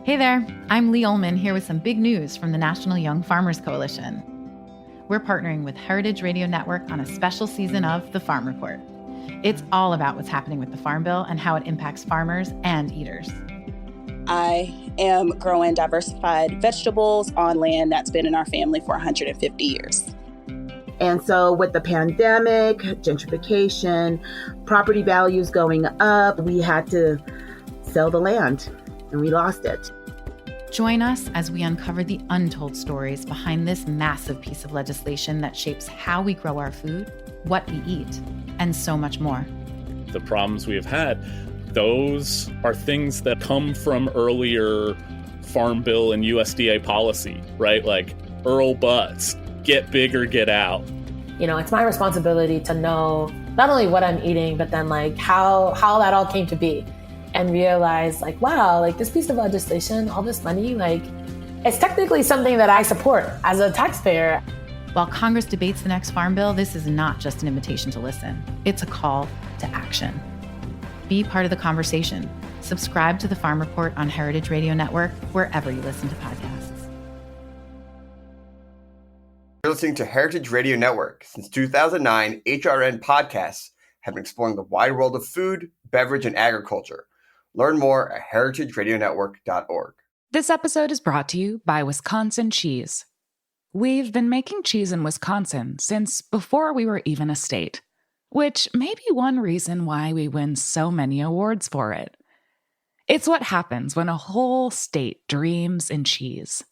Hey there, I'm Lee Ullman here with some big news from the National Young Farmers Coalition. We're partnering with Heritage Radio Network on a special season of The Farm Report. It's all about what's happening with the Farm Bill and how it impacts farmers and eaters. I am growing diversified vegetables on land that's been in our family for 150 years. And so with the pandemic, gentrification, property values going up, we had to sell the land and we lost it. Join us as we uncover the untold stories behind this massive piece of legislation that shapes how we grow our food, what we eat, and so much more. The problems we have had, those are things that come from earlier Farm Bill and USDA policy, right? Like Earl Butz, get big or get out. You know, it's my responsibility to know not only what I'm eating, but then like how that all came to be. And realize like, wow, like this piece of legislation, all this money, like it's technically something that I support as a taxpayer. While Congress debates the next Farm Bill, this is not just an invitation to listen. It's a call to action. Be part of the conversation. Subscribe to the Farm Report on Heritage Radio Network, wherever you listen to podcasts. You're listening to Heritage Radio Network. Since 2009, HRN podcasts have been exploring the wide world of food, beverage, and agriculture. Learn more at heritageradionetwork.org. This episode is brought to you by Wisconsin Cheese. We've been making cheese in Wisconsin since before we were even a state, which may be one reason why we win so many awards for it. It's what happens when a whole state dreams in cheese.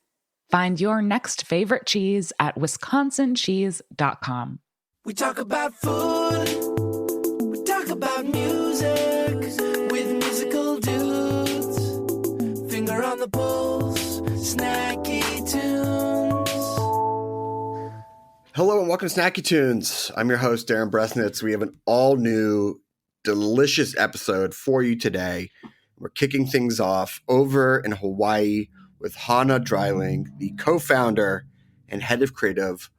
Find your next favorite cheese at wisconsincheese.com. We talk about food, we talk about music, with musical dudes, finger on the pulse, snacky tunes. Hello and welcome to Snacky Tunes. I'm your host, Darren Bresnitz. We have an all-new, delicious episode for you today. We're kicking things off over in Hawaii with Hannah Dreiling, the co-founder and head of creative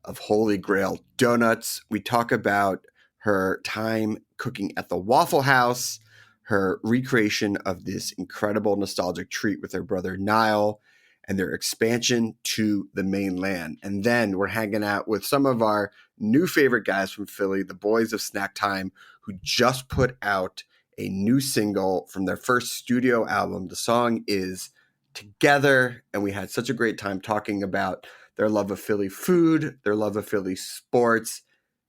of Holey Grail Donuts. We talk about her time cooking at the Waffle House, her recreation of this incredible nostalgic treat with her brother Niall, and their expansion to the mainland. And then we're hanging out with some of our new favorite guys from Philly, the boys of Snacktime, who just put out a new single from their first studio album. The song is Together, and we had such a great time talking about their love of Philly food, their love of Philly sports,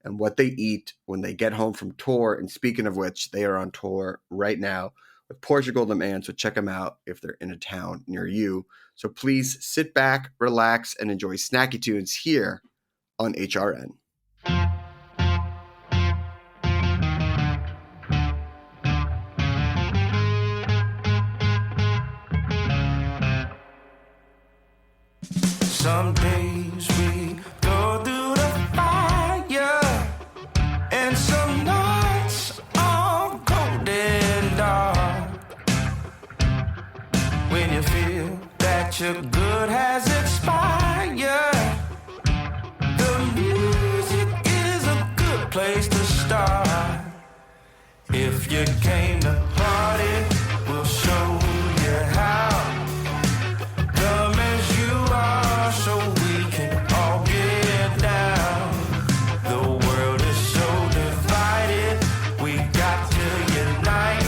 and what they eat when they get home from tour. And speaking of which, they are on tour right now with Portugal the Man, so check them out if they're in a town near you. So please sit back, relax, and enjoy Snacky Tunes here on HRN. Some days we go through the fire, and some nights are cold and dark. When you feel that your good has expired, the music is a good place to start. If you came to party, we'll show you how. Come as you are, so we can all get down. The world is so divided, we got to unite.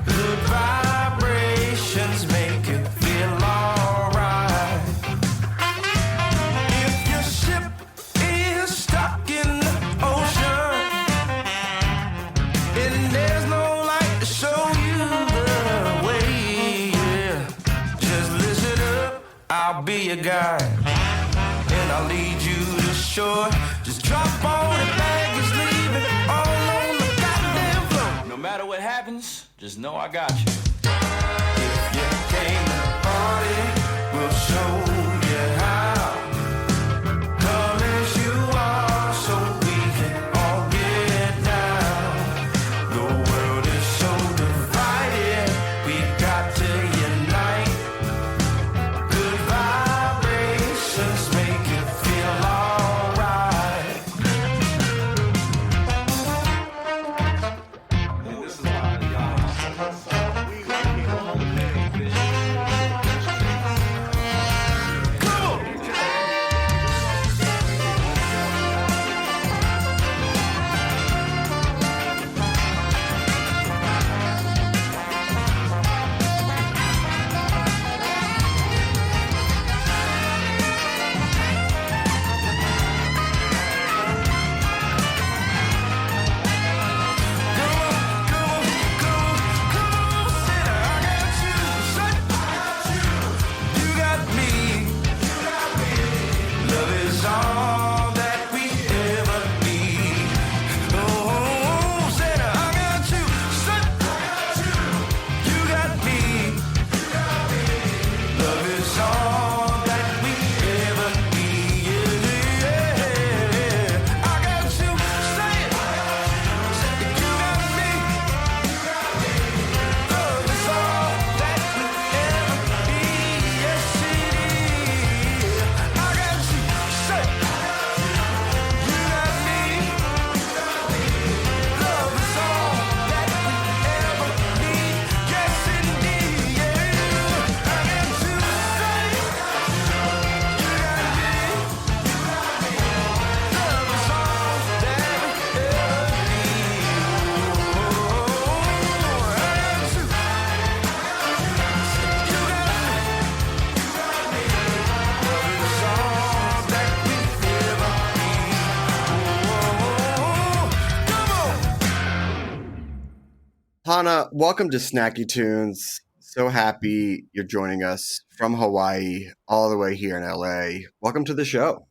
Good vibrations make you feel alright. If your ship is stuck in the ocean and there's no light to show you the way, just listen up, I'll be your guide, and I'll lead you to shore. Just drop on the baggage, leave it all on the goddamn floor. No matter what happens, just know I got you. If you came to party, we'll show you how. Come as you are, so we can all get down. The world is so divided, we got to unite. Good vibrations make you feel alright. This is why y'all. Hannah, welcome to Snacky Tunes. So happy you're joining us from Hawaii all the way here in LA. Welcome to the show.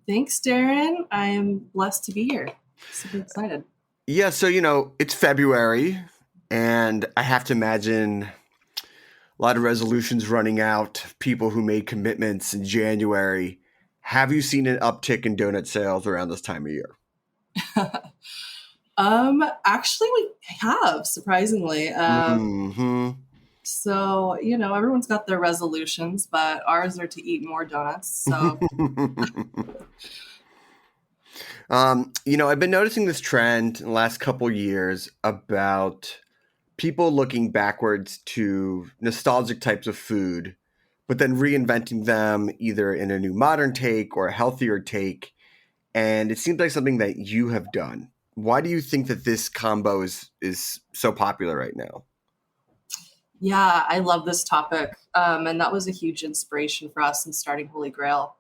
Thanks, Darren. I am blessed to be here. Super excited. Yeah, so, it's February, and I have to imagine a lot of resolutions running out, people who made commitments in January. Have you seen an uptick in donut sales around this time of year? Actually, we have, surprisingly. So, everyone's got their resolutions, but ours are to eat more donuts. So, I've been noticing this trend in the last couple years about people looking backwards to nostalgic types of food, but then reinventing them either in a new modern take or a healthier take. And it seems like something that you have done. Why do you think that this combo is so popular right now? yeah, I love this topic. And that was a huge inspiration for us in starting Holy Grail.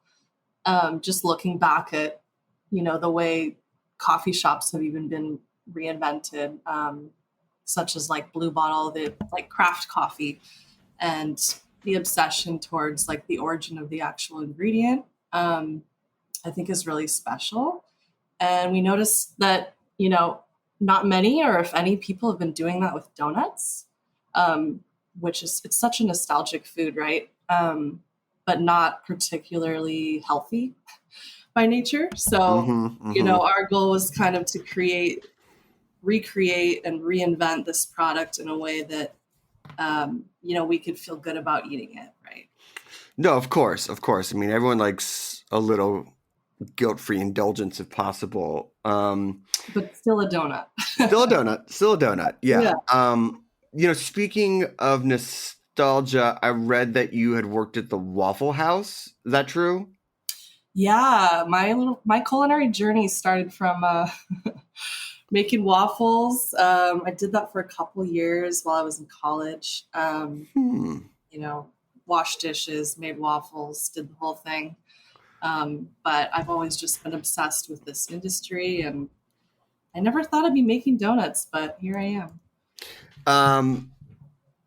Just looking back at, the way coffee shops have even been reinvented, such as like Blue Bottle, the like craft coffee, and the obsession towards like the origin of the actual ingredient, I think is really special. And we noticed that, not many, or if any, people have been doing that with donuts, which it's such a nostalgic food, right? But not particularly healthy by nature. So, our goal was kind of to recreate and reinvent this product in a way that, we could feel good about eating it, right? No, of course. I mean, everyone likes a little guilt-free indulgence if possible. But still a donut. Still a donut. Yeah. Speaking of nostalgia, I read that you had worked at the Waffle House. Is that true? Yeah, my culinary journey started from making waffles. I did that for a couple years while I was in college. Washed dishes, made waffles, did the whole thing. But I've always just been obsessed with this industry, and I never thought I'd be making donuts, but here I am.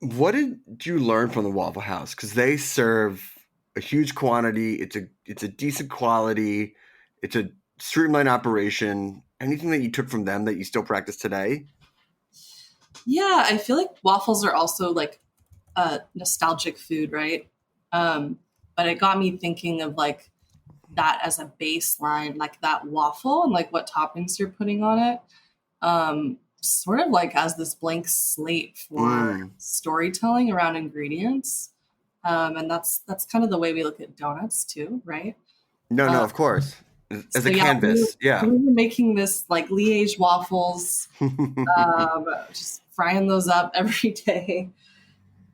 What did you learn from the Waffle House? Because they serve a huge quantity. It's a decent quality. It's a streamlined operation. Anything that you took from them that you still practice today? Yeah, I feel like waffles are also like a nostalgic food, right? But it got me thinking of like that as a baseline, like that waffle and like what toppings you're putting on it. Sort of like as this blank slate for storytelling around ingredients. And that's kind of the way we look at donuts too, right? No, of course. As a canvas, we were making this like Liège waffles, just frying those up every day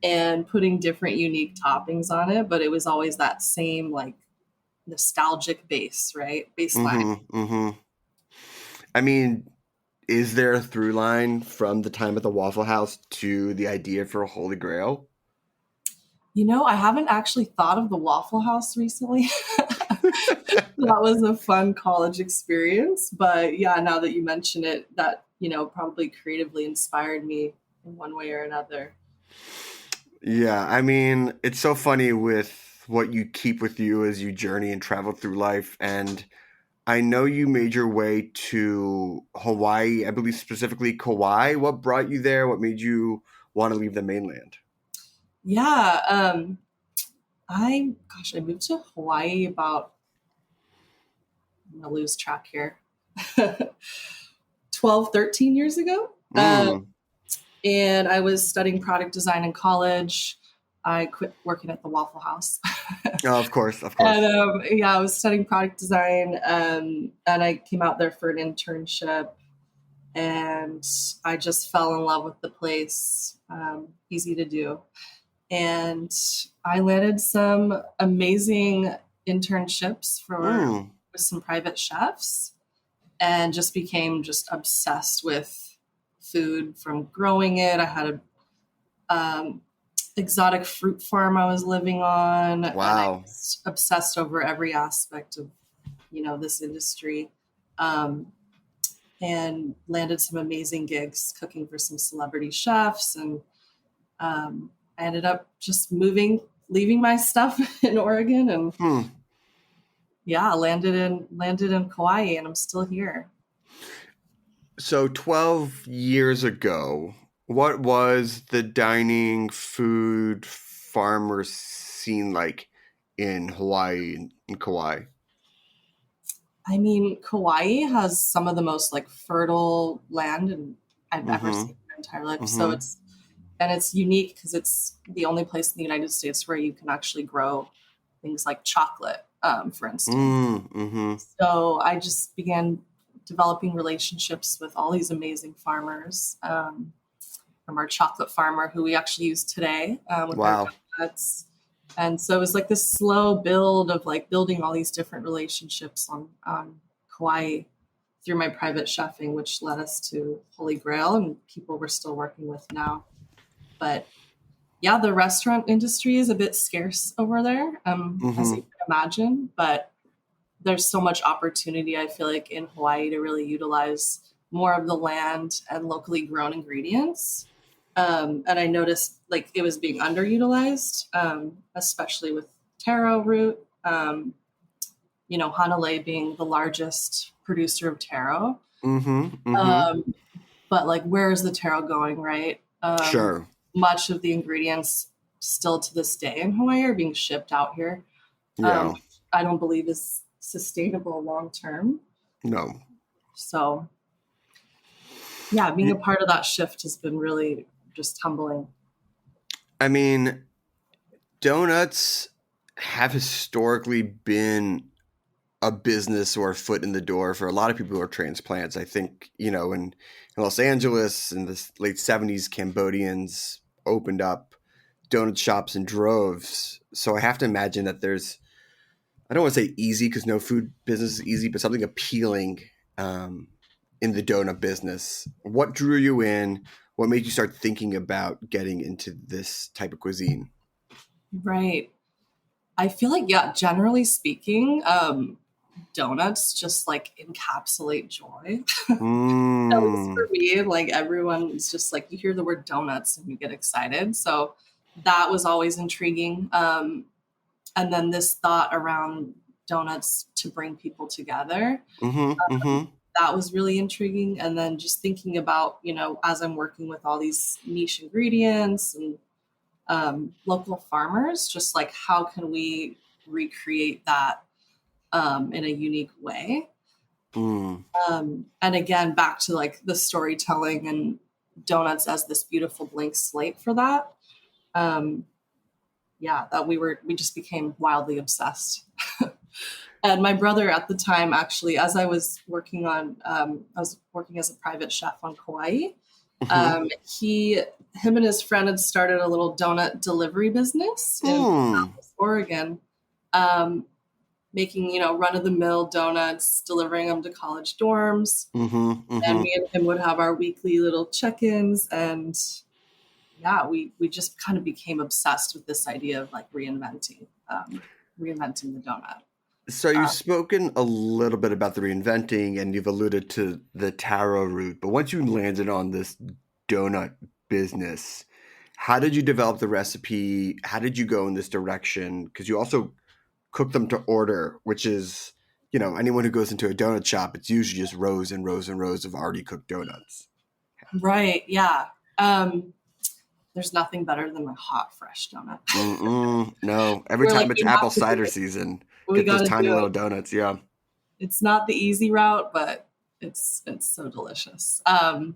and putting different unique toppings on it. But it was always that same like nostalgic base, right? Baseline. I mean, is there a through line from the time at the Waffle House to the idea for Holy Grail? I haven't actually thought of the Waffle House recently. That was a fun college experience. But yeah, now that you mention it, that, probably creatively inspired me in one way or another. Yeah, I mean, it's so funny with what you keep with you as you journey and travel through life. And I know you made your way to Hawaii, I believe specifically Kauai. What brought you there? What made you want to leave the mainland? Yeah, I moved to Hawaii about, I'm going to lose track here, 12, 13 years ago. And I was studying product design in college. I quit working at the Waffle House. Oh, of course. And I was studying product design, and I came out there for an internship, and I just fell in love with the place. Easy to do. And I landed some amazing internships with some private chefs, and just became obsessed with food from growing it. I had a exotic fruit farm I was living on. Wow. And I was obsessed over every aspect of, this industry. and landed some amazing gigs cooking for some celebrity chefs. And I ended up just leaving my stuff in Oregon, and landed in Kauai, and I'm still here. So 12 years ago, what was the dining food farmer scene like in Hawaii and Kauai? I mean, Kauai has some of the most like fertile land I've ever seen in my entire life. So it's unique because it's the only place in the United States where you can actually grow things like chocolate, for instance. So I just began developing relationships with all these amazing farmers, from our chocolate farmer who we actually use today with our donuts. And so it was like this slow build of like building all these different relationships on Kauai through my private chefing, which led us to Holy Grail and people we're still working with now. But yeah, the restaurant industry is a bit scarce over there, as you can imagine, but there's so much opportunity, I feel like, in Hawaii to really utilize more of the land and locally grown ingredients. And I noticed like it was being underutilized, especially with taro root, Hanalei being the largest producer of taro. But like, where is the taro going, right? Sure. Much of the ingredients still to this day in Hawaii are being shipped out here. Yeah. I don't believe is sustainable long term. No. So yeah, being a part of that shift has been really just humbling. I mean, donuts have historically been a business or a foot in the door for a lot of people who are transplants. I think, in Los Angeles in the late 70s, Cambodians opened up donut shops in droves. So I have to imagine that there's, I don't want to say easy because no food business is easy, but something appealing in the donut business. What drew you in? What made you start thinking about getting into this type of cuisine? Right. I feel like, yeah, generally speaking, donuts just like encapsulate joy. At least for me, like everyone is just like, you hear the word donuts and you get excited. So that was always intriguing. And then this thought around donuts to bring people together. That was really intriguing. And then just thinking about, as I'm working with all these niche ingredients and local farmers, just like how can we recreate that in a unique way? And again, back to like the storytelling and donuts as this beautiful blank slate for that. That we just became wildly obsessed. And my brother at the time, actually, as I was working I was working as a private chef on Kauai. Him and his friend had started a little donut delivery business in Oregon, making, run-of-the-mill donuts, delivering them to college dorms. And me and him would have our weekly little check-ins. And yeah, we just kind of became obsessed with this idea of like reinventing the donut. So you've spoken a little bit about the reinventing and you've alluded to the taro root, but once you landed on this donut business, how did you develop the recipe? How did you go in this direction? Because you also cook them to order, which is, anyone who goes into a donut shop, it's usually just rows and rows and rows of already cooked donuts. Right. Yeah. There's nothing better than a hot, fresh donut. No. Every time it's apple cider seson, get those tiny little donuts. Yeah. It's not the easy route, but it's so delicious. I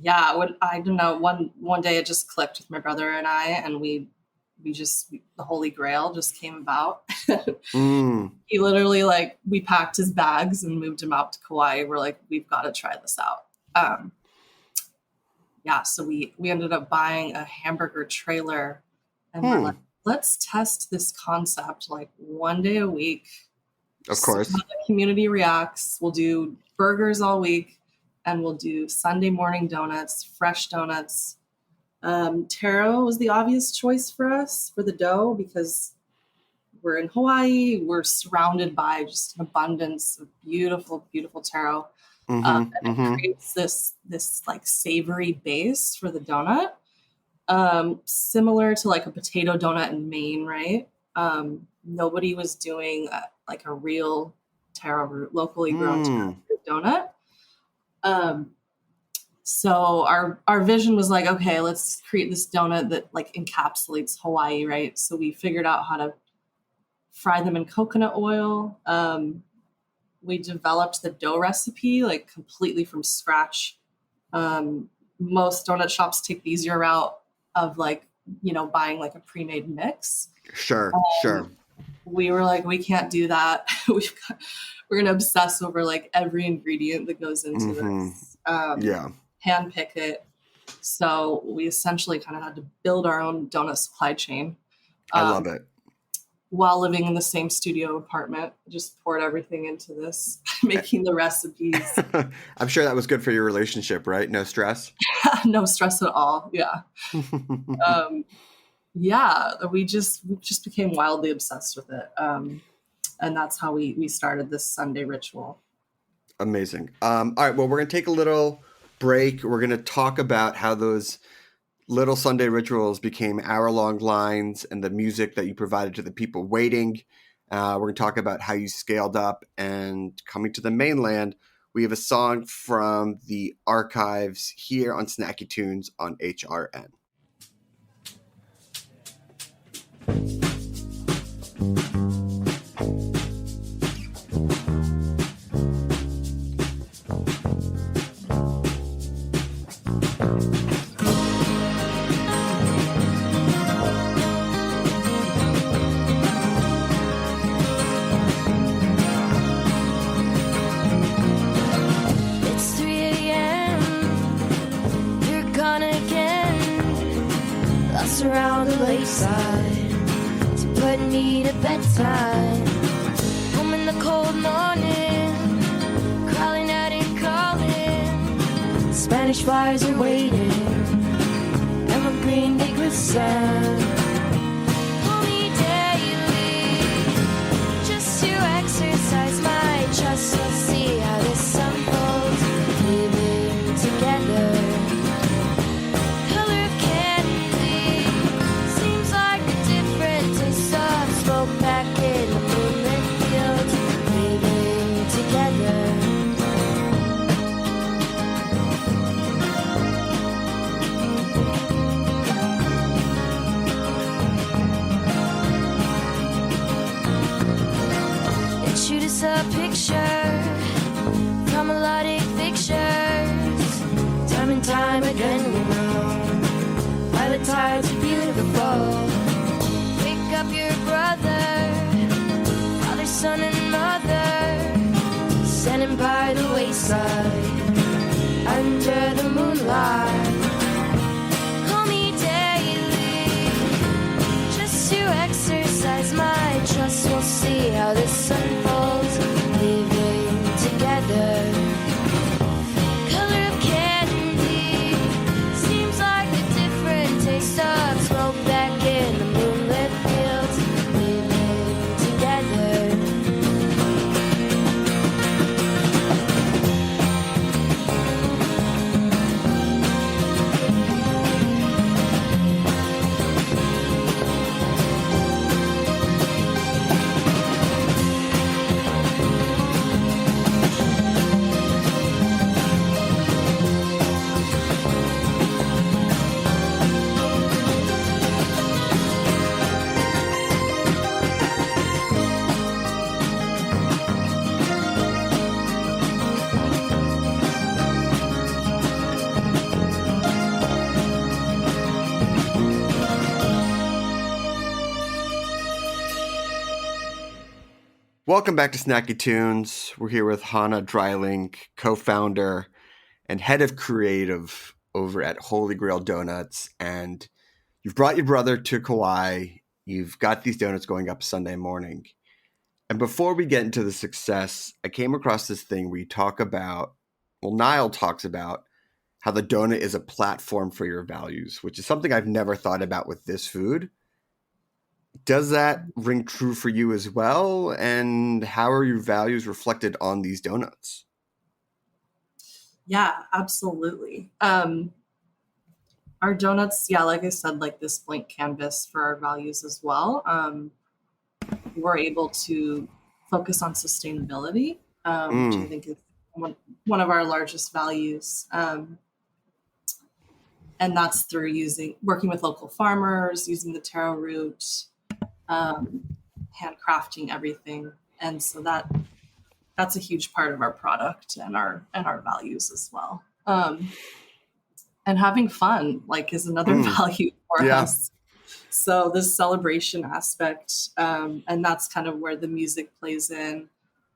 don't know. One day it just clicked with my brother and I, and we just, the Holy Grail just came about. He literally we packed his bags and moved him out to Kauai. We're like, we've got to try this out. So we ended up buying a hamburger trailer and we're like, let's test this concept like one day a week. Of course. See how the community reacts. We'll do burgers all week and we'll do Sunday morning donuts, fresh donuts. Taro was the obvious choice for us for the dough because we're in Hawaii. We're surrounded by just an abundance of beautiful, beautiful taro. Mm-hmm, and it creates this like savory base for the donut, similar to like a potato donut in Maine, right? Nobody was doing like a real taro root, locally grown taro root donut. So our vision was like, okay, let's create this donut that like encapsulates Hawaii, right? So we figured out how to fry them in coconut oil. We developed the dough recipe like completely from scratch. Most donut shops take the easier route of like, buying like a pre-made mix. Sure. We were like, we can't do that. We're going to obsess over like every ingredient that goes into this. Hand pick it. So we essentially kind of had to build our own donut supply chain. I love it. While living in the same studio apartment, just poured everything into this, making the recipes. I'm sure that was good for your relationship, right? No stress? No stress at all. Yeah. We just became wildly obsessed with it. And that's how we started this Sunday ritual. Amazing. All right. Well, we're going to take a little break. We're going to talk about how those little Sunday rituals became hour-long lines and the music that you provided to the people waiting. We're going to talk about how you scaled up, and coming to the mainland, we have a song from the archives here on Snacky Tunes on HRN. Around the lakeside to put me to bedtime. Home in the cold morning, crawling out and calling. Spanish flies are waiting, evergreen big with sand. Call me daily, just to exercise my trust. Let's see how this unfolds. Living together. Back in the moonlit field, living together. And shoot us a picture from melodic pictures. Time and time again we know why the tides are beautiful. Pick up your brother, father, son, and mother, send him by the wayside, under the moonlight. Call me daily, just to exercise my trust. We'll see how this unfolds, living together. Color of candy, seems like a different taste of smoke back in the moonlit fields, living together. Welcome back to Snacky Tunes. We're here with Hannah Dreiling, co-founder and head of creative over at Holy Grail Donuts. And you've brought your brother to Kauai. You've got these donuts going up Sunday morning. And before we get into the success, I came across this thing where you talk about, Niall talks about how the donut is a platform for your values, which is something I've never thought about with this food. Does that ring true for you as well? And how are your values reflected on these donuts? Yeah, absolutely. Our donuts, yeah, like I said, like this blank canvas for our values as well. We're able to focus on sustainability, which I Mm. think is one of our largest values. And that's through working with local farmers, using the taro root, handcrafting everything. And so that's a huge part of our product and our values as well. And having fun, like, is another value for us. So this celebration aspect, and that's kind of where the music plays in,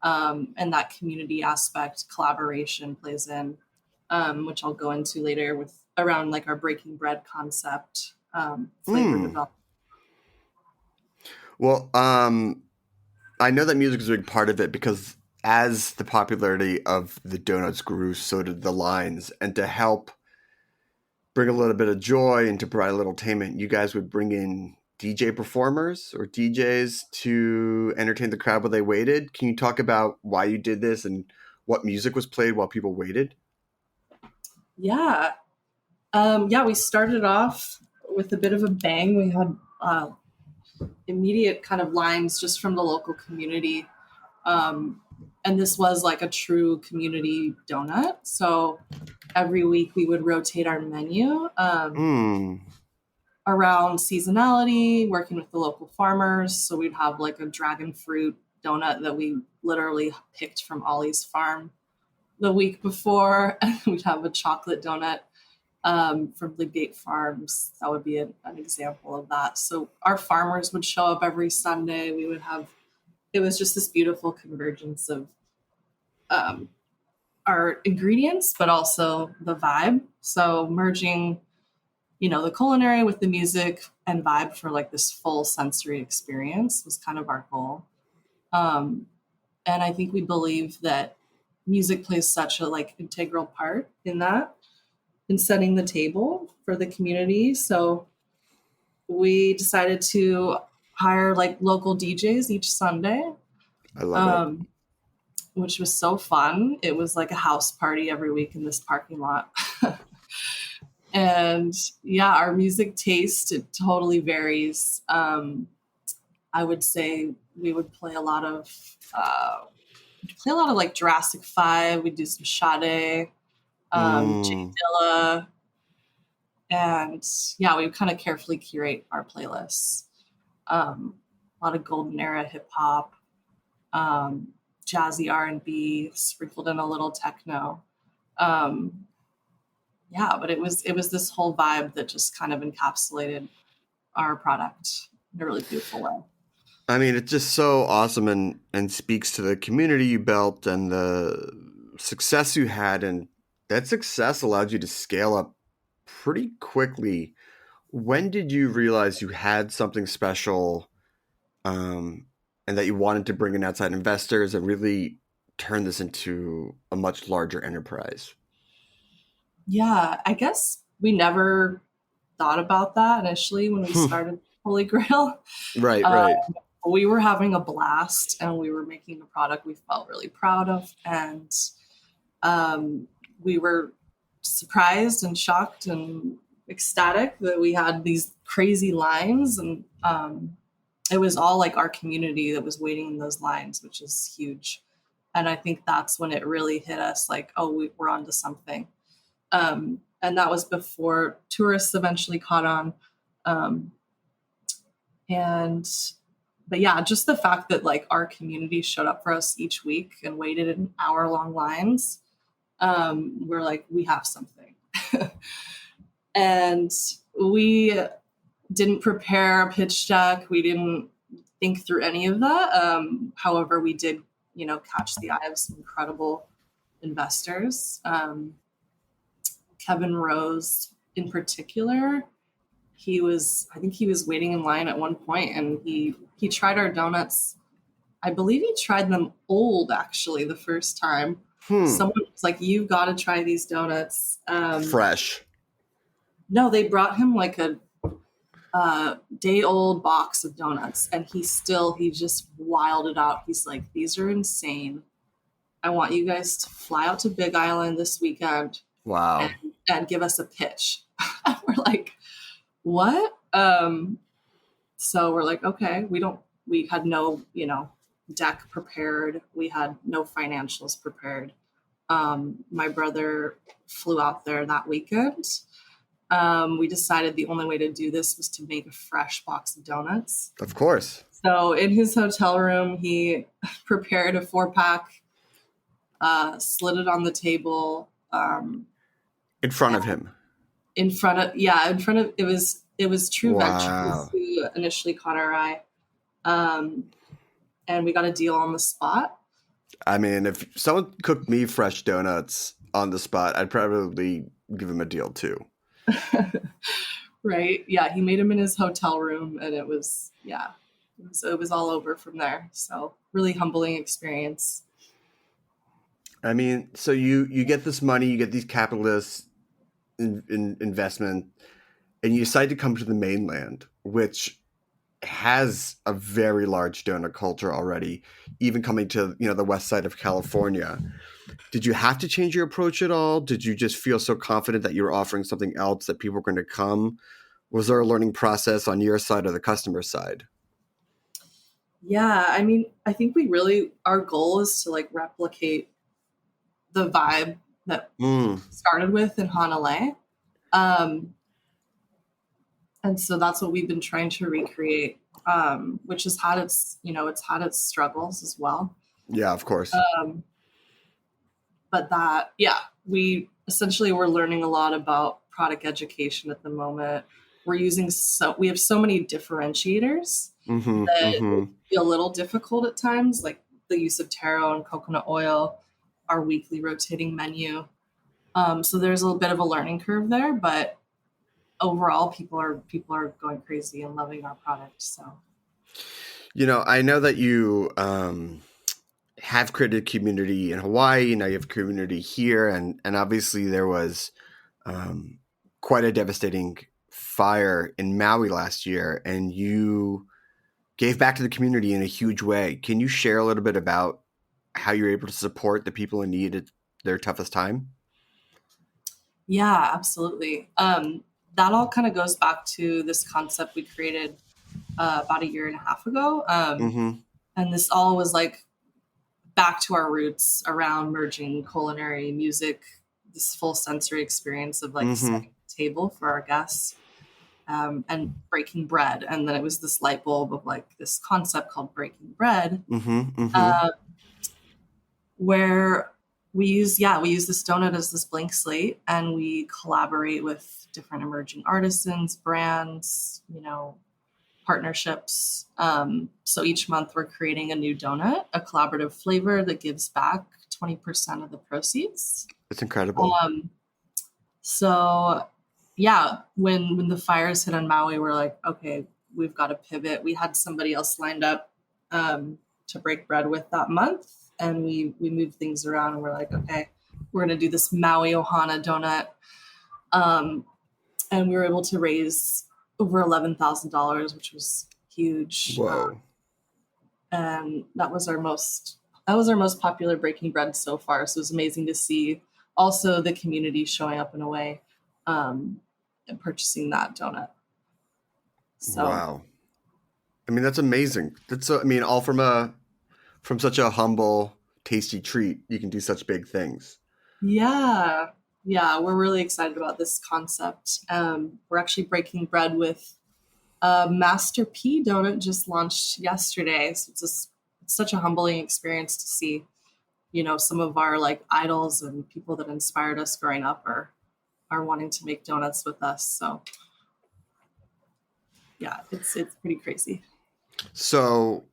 and that community aspect, collaboration plays in, which I'll go into later with around like our breaking bread concept, flavor development. Well, I know that music is a big part of it because as the popularity of the donuts grew, so did the lines. And to help bring a little bit of joy and to provide a little entertainment, you guys would bring in DJ performers or DJs to entertain the crowd while they waited. Can you talk about why you did this and what music was played while people waited? Yeah. We started off with a bit of a bang. We had immediate kind of lines just from the local community. And this was like a true community donut. So every week we would rotate our menu around seasonality, working with the local farmers. So we'd have like a dragon fruit donut that we literally picked from Ollie's farm the week before. And we'd have a chocolate donut from the Gate Farms. That would be an example of that. So our farmers would show up every Sunday. It was just this beautiful convergence of our ingredients, but also the vibe. So merging, the culinary with the music and vibe for like this full sensory experience was kind of our goal. And I think we believe that music plays such a like integral part in that, in setting the table for the community. So we decided to hire like local DJs each Sunday. I love it. Which was so fun. It was like a house party every week in this parking lot. And yeah, our music taste, it totally varies. I would say we would play a lot of like Jurassic 5. We'd do some Sade, Jay Dilla. And yeah, we would kind of carefully curate our playlists. A lot of golden era hip hop, jazzy R&B, sprinkled in a little techno. But it was this whole vibe that just kind of encapsulated our product in a really beautiful way. I mean, it's just so awesome and speaks to the community you built and the success you had. And that success allowed you to scale up pretty quickly. When did you realize you had something special and that you wanted to bring in outside investors and really turn this into a much larger enterprise? Yeah, I guess we never thought about that initially when we started Holy Grail. Right. We were having a blast and we were making a product we felt really proud of. And we were surprised and shocked and ecstatic that we had these crazy lines. And it was all like our community that was waiting in those lines, which is huge. And I think that's when it really hit us like, oh, we're onto something. And that was before tourists eventually caught on. But yeah, just the fact that like our community showed up for us each week and waited in hour-long lines, we're like, we have something. And we didn't prepare a pitch deck. We didn't think through any of that. However, we did, catch the eye of some incredible investors. Kevin Rose in particular, I think he was waiting in line at one point and he tried our donuts. I believe he tried them old actually the first time. Someone was like, you've got to try these donuts. Fresh. No, they brought him like a day old box of donuts and he just wilded out. He's like, these are insane. I want you guys to fly out to Big Island this weekend Wow. and give us a pitch. We're like, what? So we're like, okay, we had no, deck prepared. We had no financials prepared. My brother flew out there that weekend. We decided the only way to do this was to make a fresh box of donuts. Of course. So in his hotel room, he prepared a 4-pack, slid it on the table. In front of him. In front of it was True Wow. Ventures who initially caught our eye. And we got a deal on the spot. I mean, if someone cooked me fresh donuts on the spot, I'd probably give him a deal too. Right. Yeah. He made him in his hotel room, and it was all over from there. So really humbling experience. I mean, so you get this money, you get these capitalists in investment, and you decide to come to the mainland, which has a very large donut culture already, even coming to, the west side of California. Did you have to change your approach at all? Did you just feel so confident that you were offering something else that people were going to come? Was there a learning process on your side or the customer side? Yeah, I mean, I think our goal is to like replicate the vibe that started with in Hanalei. And so that's what we've been trying to recreate, which has had its struggles as well. Yeah, of course. But we essentially we're learning a lot about product education at the moment. We have so many differentiators that feel a little difficult at times, like the use of taro and coconut oil, our weekly rotating menu. So there's a little bit of a learning curve there, but overall people are going crazy and loving our product. So, I know that you have created a community in Hawaii. Now you have a community here, and obviously there was quite a devastating fire in Maui last year, and you gave back to the community in a huge way. Can you share a little bit about how you're able to support the people in need at their toughest time? Yeah, absolutely. That all kind of goes back to this concept we created about 1.5 years ago. And this all was like back to our roots around merging culinary, music, this full sensory experience of like setting the table for our guests, and breaking bread. And then it was this light bulb of like this concept called breaking bread, where we use this donut as this blank slate, and we collaborate with different emerging artisans, brands, partnerships. So each month we're creating a new donut, a collaborative flavor that gives back 20% of the proceeds. It's incredible. So yeah, when the fires hit on Maui, we're like, okay, we've got to pivot. We had somebody else lined up to break bread with that month, and we moved things around, and we're like, okay, we're going to do this Maui Ohana donut. And we were able to raise over $11,000, which was huge. Whoa. And that was our most popular breaking bread so far. So it was amazing to see also the community showing up in a way, and purchasing that donut. So, wow. I mean, that's amazing. All from such a humble, tasty treat, you can do such big things. Yeah. Yeah, we're really excited about this concept. We're actually breaking bread with Master P donut just launched yesterday. So it's such a humbling experience to see, some of our like idols and people that inspired us growing up are wanting to make donuts with us. So yeah, it's pretty crazy. So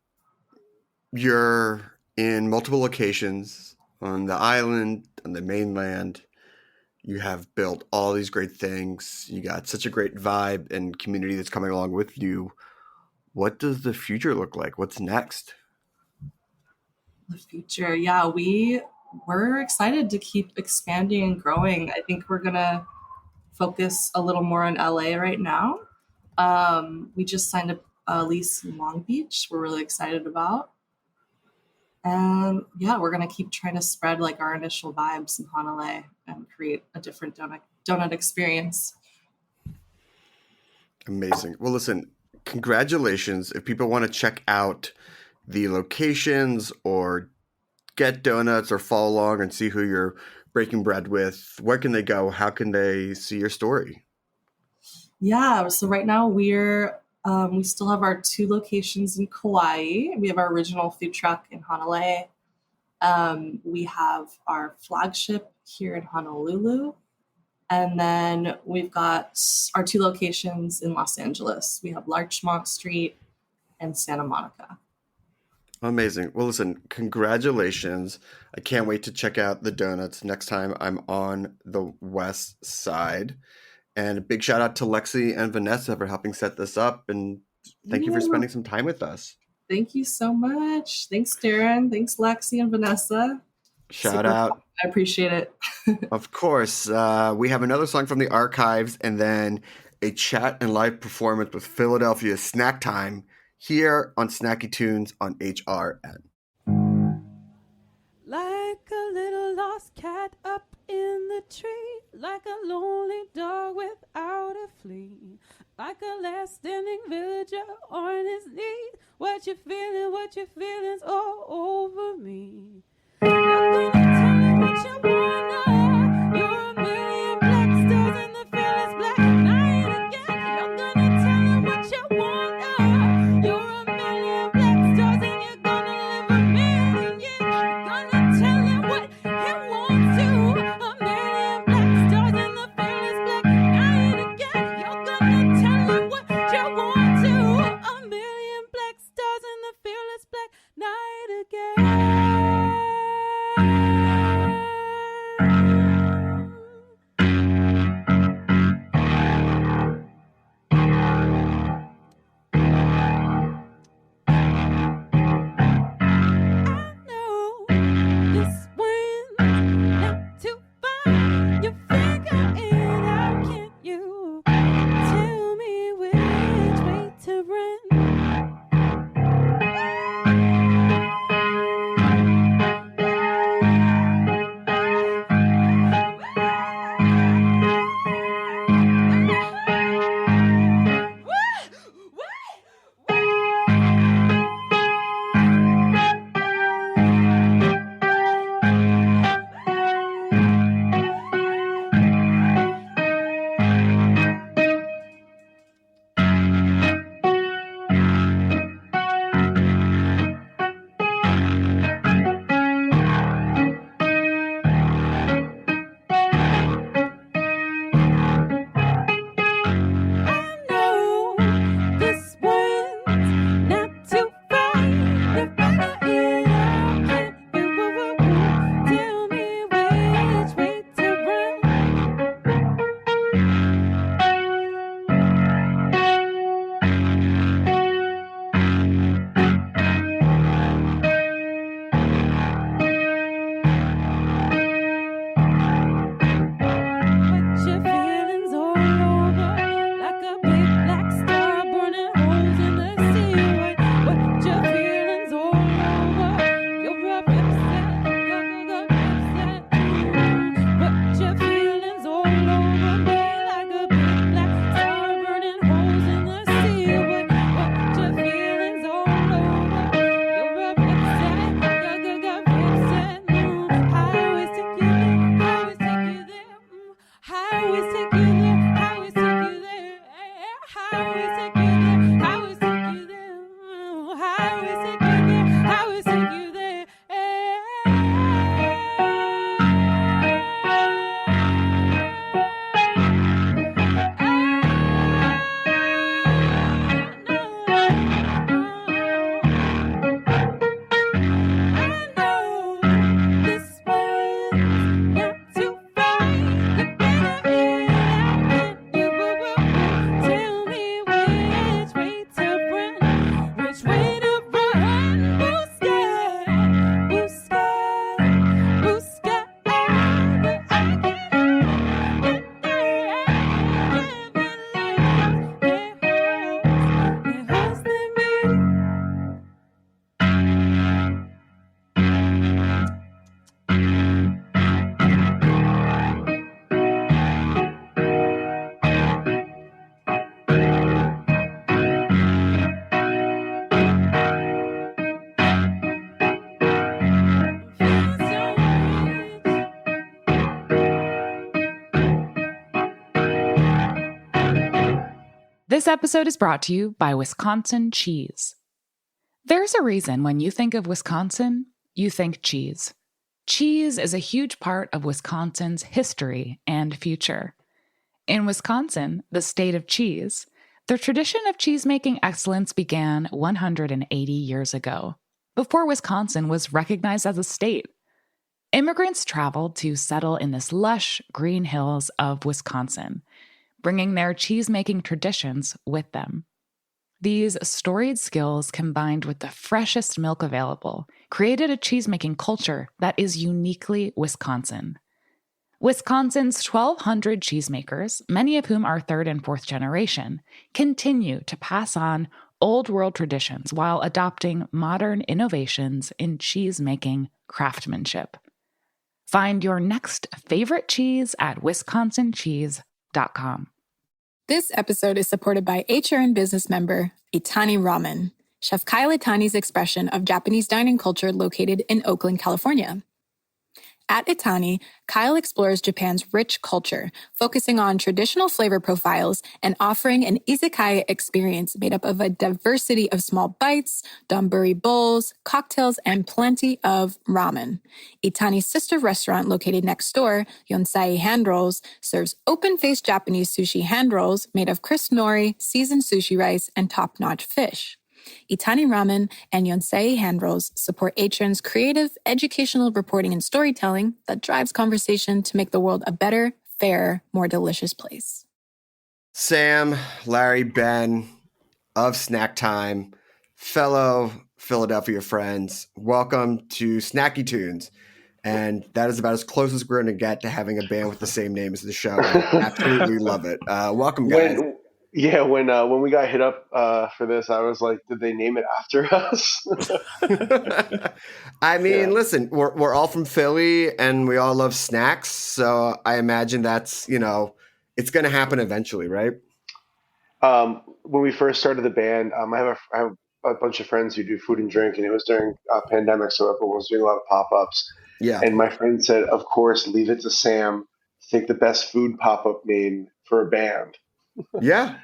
you're in multiple locations on the island, on the mainland. You have built all these great things. You got such a great vibe and community that's coming along with you. What does the future look like? What's next? The future. Yeah, we're excited to keep expanding and growing. I think we're going to focus a little more on LA right now. We just signed a lease in Long Beach we're really excited about. And yeah, we're going to keep trying to spread like our initial vibes in Honolulu and create a different donut experience. Amazing. Well, listen, congratulations. If people want to check out the locations or get donuts or follow along and see who you're breaking bread with, where can they go? How can they see your story? Yeah, so right now we still have our 2 locations in Kauai. We have our original food truck in Honolulu. We have our flagship here in Honolulu. And then we've got our 2 locations in Los Angeles. We have Larchmont Street and Santa Monica. Amazing. Well, listen, congratulations. I can't wait to check out the donuts next time I'm on the West Side. And a big shout out to Lexi and Vanessa for helping set this up. And thank you for spending some time with us. Thank you so much. Thanks, Darren. Thanks, Lexi and Vanessa. Shout out. Fun. I appreciate it. Of course. We have another song from the archives and then a chat and live performance with Philadelphia's Snacktime here on Snacky Tunes on HRN. Like a little lost cat up in the tree, like a lonely dog without a flea, like a last standing villager on his knees. What you feeling's all over me. You're gonna tell me what you wanna. You're a million black stars and the feeling's black night again. You're gonna tell me what you wanna. You're a million black stars and you're gonna live a million years. You're gonna tell him what he wants to. A million black stars and the feeling's black night again. You're gonna tell him what you want to. A million black stars and the feeling's black night again. This episode is brought to you by Wisconsin Cheese. There's a reason when you think of Wisconsin, you think cheese. Cheese is a huge part of Wisconsin's history and future. In Wisconsin, the state of cheese, the tradition of cheese-making excellence began 180 years ago, before Wisconsin was recognized as a state. Immigrants traveled to settle in this lush green hills of Wisconsin, bringing their cheese-making traditions with them. These storied skills, combined with the freshest milk available, created a cheese-making culture that is uniquely Wisconsin. Wisconsin's 1,200 cheesemakers, many of whom are third and fourth generation, continue to pass on old-world traditions while adopting modern innovations in cheese-making craftsmanship. Find your next favorite cheese at wisconsincheese.com. This episode is supported by HRN business member Itani Ramen, Chef Kyle Itani's expression of Japanese dining culture located in Oakland, California. At Itani, Kyle explores Japan's rich culture, focusing on traditional flavor profiles and offering an izakaya experience made up of a diversity of small bites, donburi bowls, cocktails, and plenty of ramen. Itani's sister restaurant located next door, Yonsei Hand Rolls, serves open-faced Japanese sushi hand rolls made of crisp nori, seasoned sushi rice, and top-notch fish. Itani Ramen and Yonsei Hand Rolls support HRN's creative, educational reporting and storytelling that drives conversation to make the world a better, fairer, more delicious place. Sam, Larry, Ben of Snacktime, fellow Philadelphia friends, welcome to Snacky Tunes. And that is about as close as we're going to get to having a band with the same name as the show. I absolutely love it. Welcome, guys. When we got hit up for this, I was like, did they name it after us? I mean, listen, we're all from Philly and we all love snacks. So I imagine that's, it's going to happen eventually, right? When we first started the band, I have a bunch of friends who do food and drink, and it was during pandemic, so everyone was doing a lot of pop-ups. Yeah. And my friend said, of course, leave it to Sam to take the best food pop-up name for a band. Yeah.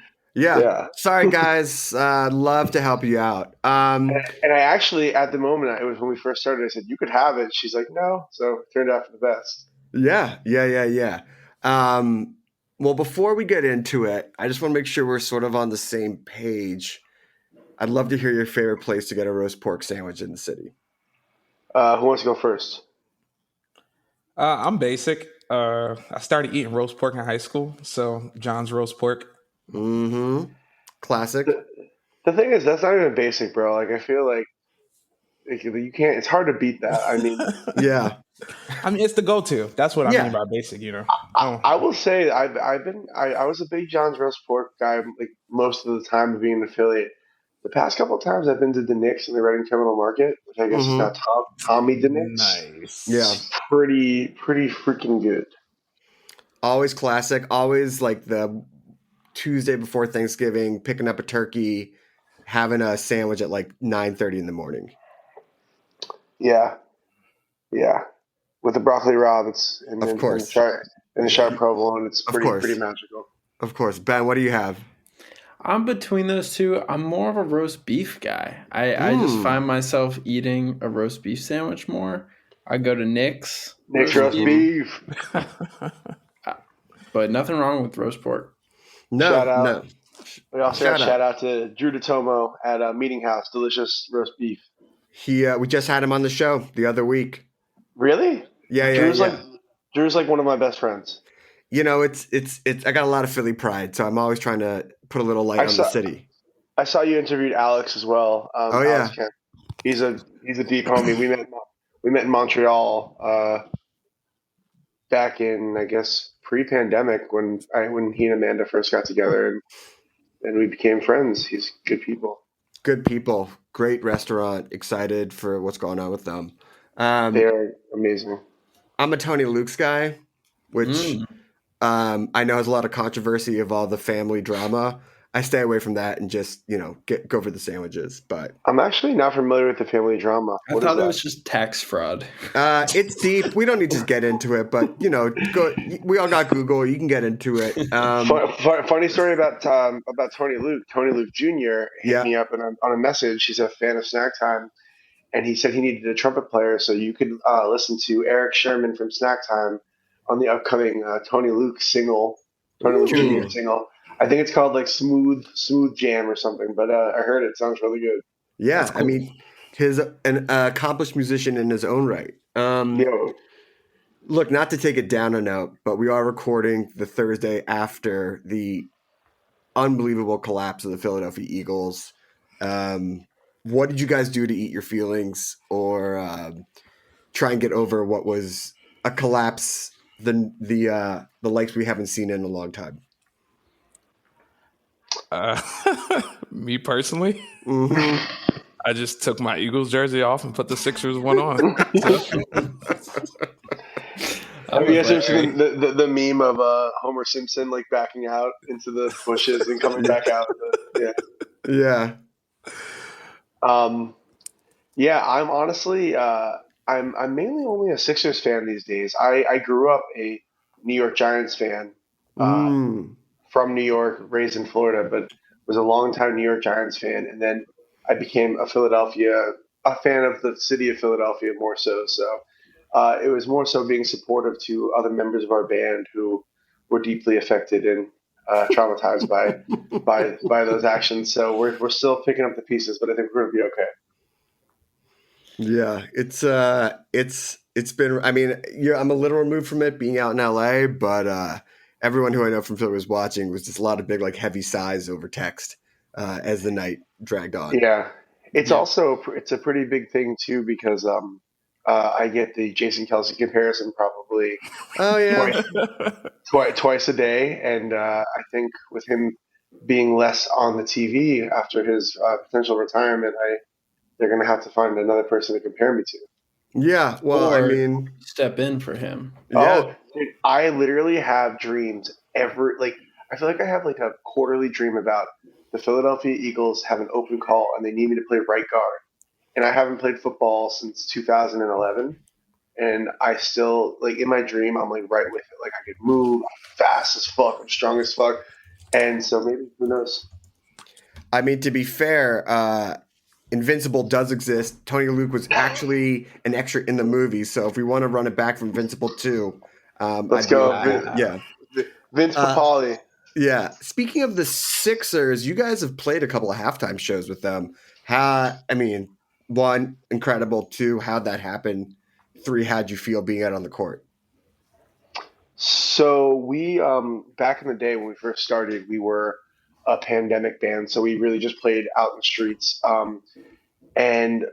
Sorry, guys. Love to help you out. And I actually, at the moment, it was when we first started, I said, you could have it. She's like, no. So it turned out for the best. Yeah. Well, before we get into it, I just want to make sure we're sort of on the same page. I'd love to hear your favorite place to get a roast pork sandwich in the city. Who wants to go first? I'm basic. I started eating roast pork in high school, so John's Roast Pork. Mm-hmm. Classic. The thing is, that's not even basic, bro. Like, I feel like you can't. It's hard to beat that. I mean, yeah. I mean, it's the go-to. That's what I mean by basic. I will say I was a big John's Roast Pork guy. Like most of the time of being an affiliate. The past couple of times I've been to the Knicks in the Reading Terminal Market, which I guess is now Tommy the Knicks. Nice. Yeah. Pretty freaking good. Always classic. Always like the Tuesday before Thanksgiving, picking up a turkey, having a sandwich at like 9:30 in the morning. Yeah. With the broccoli rabe, and the sharp provolone, it's pretty magical. Of course. Ben, what do you have? I'm between those two. I'm more of a roast beef guy. I just find myself eating a roast beef sandwich more. I go to Nick's. Nick's roast beef. But nothing wrong with roast pork. No. We also got shout out to Drew DeTomo at Meeting House. Delicious roast beef. We just had him on the show the other week. Really? Yeah. Drew's like one of my best friends. It's I got a lot of Philly pride, so I'm always trying to put a little light on the city. I saw you interviewed Alex as well. Alex Kemp. He's a deep homie. We met in Montreal back in, I guess, pre-pandemic when he and Amanda first got together, and we became friends. He's good people. Good people. Great restaurant. Excited for what's going on with them. They're amazing. I'm a Tony Luke's guy, which I know has a lot of controversy of all the family drama. I stay away from that and just, go for the sandwiches. But I'm actually not familiar with the family drama. I thought it was just tax fraud. It's deep. We don't need to get into it, but go. We all got Google. You can get into it. Funny story about Tony Luke. Tony Luke Jr. hit me up on a message. He's a fan of Snacktime, and he said he needed a trumpet player, so you could listen to Eric Sherman from Snacktime on the upcoming Tony Luke single, Tony Luke Jr. single. I think it's called like Smooth Jam or something, but I heard it sounds really good. Yeah, cool. I mean, he's an accomplished musician in his own right. Look, not to take it down a note, but we are recording the Thursday after the unbelievable collapse of the Philadelphia Eagles. What did you guys do to eat your feelings or try and get over what was a collapse, the likes we haven't seen in a long time? Me personally, I just took my Eagles jersey off and put the Sixers one on. Have you guys ever seen the meme of Homer Simpson like backing out into the bushes and coming back out? Yeah. I'm honestly I'm mainly only a Sixers fan these days. I grew up a New York Giants fan. From New York, raised in Florida, but was a longtime New York Giants fan. And then I became a fan of the city of Philadelphia more so. So it was more so being supportive to other members of our band who were deeply affected and traumatized by those actions. So we're still picking up the pieces, but I think we're going to be okay. Yeah, it's been. I mean, I'm a little removed from it being out in LA, but everyone who I know from Philly was watching was just a lot of big, like, heavy sighs over text as the night dragged on. Yeah. It's a pretty big thing, too, because I get the Jason Kelce comparison probably twice a day. And I think with him being less on the TV after his potential retirement, they're going to have to find another person to compare me to. Yeah, well, or I mean, step in for him. Oh, dude, I literally have dreams I feel like I have like a quarterly dream about the Philadelphia Eagles have an open call and they need me to play right guard. And I haven't played football since 2011. And I still, like, in my dream, I'm like right with it. Like, I could move, I'm fast as fuck, I'm strong as fuck. And so maybe, who knows? I mean, to be fair, Invincible does exist. Tony Luke was actually an extra in the movie. So if we want to run it back from Invincible 2, let's go. Vince Papali. Yeah. Speaking of the Sixers, you guys have played a couple of halftime shows with them. One, incredible. Two, how'd that happen? Three, how'd you feel being out on the court? So we, back in the day when we first started, we were a pandemic band. So we really just played out in the streets. And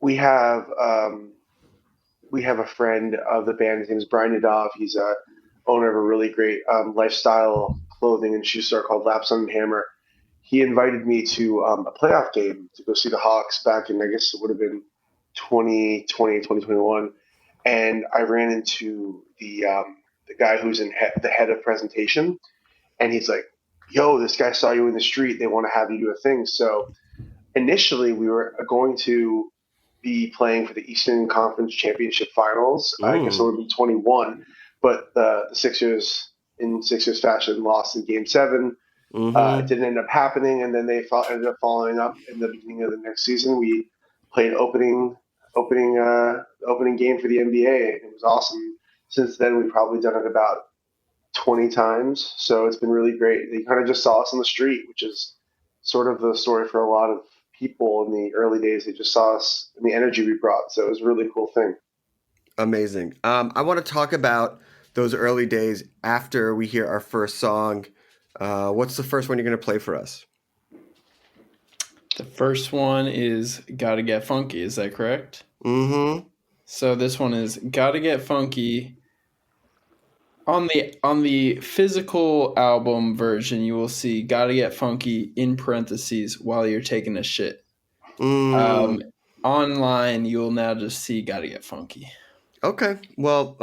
we have a friend of the band. His name is Brian Nadav. He's a owner of a really great lifestyle clothing and shoe store called Lapson and Hammer. He invited me to a playoff game to go see the Hawks back in, I guess it would have been 2020, 2021. And I ran into the guy who's the head of presentation. And he's like, yo, this guy saw you in the street. They want to have you do a thing. So initially we were going to be playing for the Eastern Conference Championship Finals. I guess it would be 21. But the Sixers, in Sixers fashion, lost in Game 7. It didn't end up happening, and then they ended up following up in the beginning of the next season. We played opening game for the NBA. It was awesome. Since then, we've probably done it about 20 times, so it's been really great. They kind of just saw us on the street, which is sort of the story for a lot of people in the early days. They just saw us and the energy we brought, so it was a really cool thing. Amazing. I want to talk about those early days after we hear our first song. What's the first one you're going to play for us? The first one is Gotta Get Funky. Is that correct? Mm-hmm. So this one is Gotta Get Funky. On the physical album version, you will see Gotta Get Funky in parentheses while you're taking a shit. Online, you will now just see Gotta Get Funky. Okay. Well,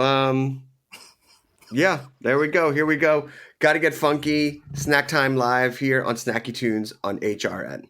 yeah, there we go. Here we go. Gotta Get Funky, Snack Time Live here on Snacky Tunes on HRN.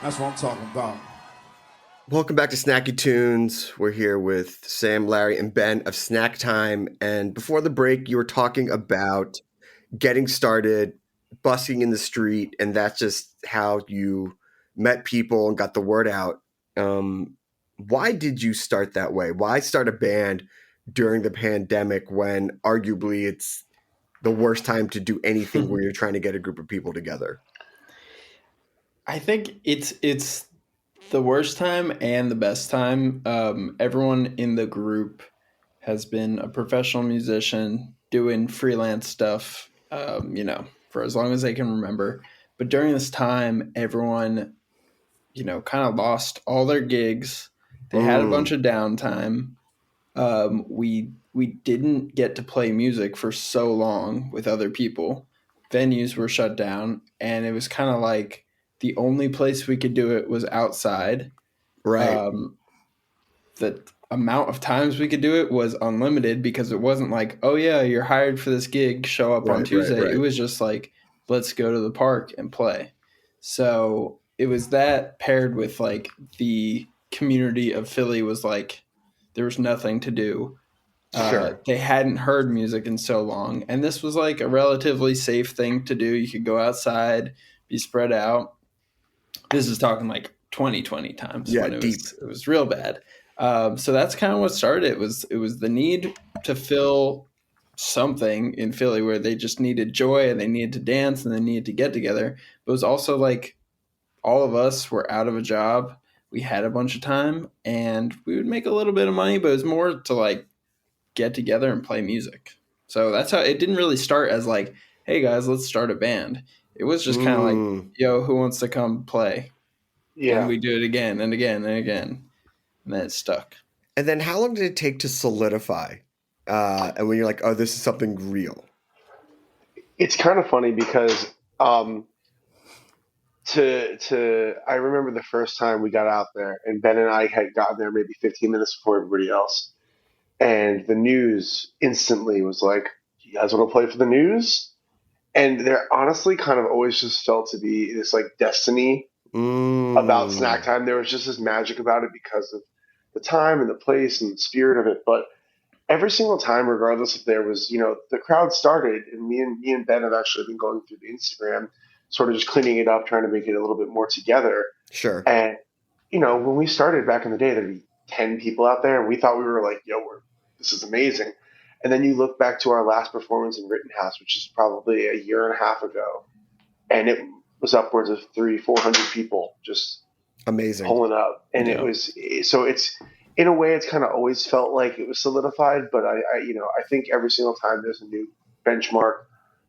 That's what I'm talking about. Welcome back to Snacky Tunes. We're here with Sam, Larry, and Ben of Snack Time. And before the break, you were talking about getting started, busking in the street, and that's just how you met people and got the word out. Why did you start that way? Why start a band during the pandemic when arguably it's the worst time to do anything where you're trying to get a group of people together? I think it's the worst time and the best time. Everyone in the group has been a professional musician doing freelance stuff, for as long as they can remember. But during this time, everyone, kind of lost all their gigs. They had a bunch of downtime. We didn't get to play music for so long with other people. Venues were shut down, and it was kind of like the only place we could do it was outside. Right. The amount of times we could do it was unlimited because it wasn't like, oh yeah, you're hired for this gig, show up on Tuesday. Right. It was just like, let's go to the park and play. So it was that paired with like the community of Philly was like, there was nothing to do. Sure. They hadn't heard music in so long. And this was like a relatively safe thing to do. You could go outside, be spread out. This is talking like 2020 times. Yeah, when it was real bad. So that's kind of what started. It was the need to fill something in Philly where they just needed joy and they needed to dance and they needed to get together. But it was also like all of us were out of a job. We had a bunch of time and we would make a little bit of money, but it was more to like get together and play music. So that's how it didn't really start as like, hey guys, let's start a band. It was just kind of like, yo, who wants to come play? Yeah. And we do it again and again and again. And then it stuck. And then how long did it take to solidify? And when you're like, oh, this is something real. It's kind of funny because I remember the first time we got out there, and Ben and I had gotten there maybe 15 minutes before everybody else. And the news instantly was like, you guys want to play for the news? And there honestly kind of always just felt to be this like destiny about Snacktime. There was just this magic about it because of the time and the place and the spirit of it. But every single time, regardless if there was, the crowd started, and me and Ben have actually been going through the Instagram, sort of just cleaning it up, trying to make it a little bit more together. Sure. And, when we started back in the day, there'd be 10 people out there, and we thought we were like, this is amazing. And then you look back to our last performance in Rittenhouse, which is probably a year and a half ago, and it was upwards of 300-400 people just amazing pulling up. And it was, so it's, in a way, it's kind of always felt like it was solidified, but I think every single time there's a new benchmark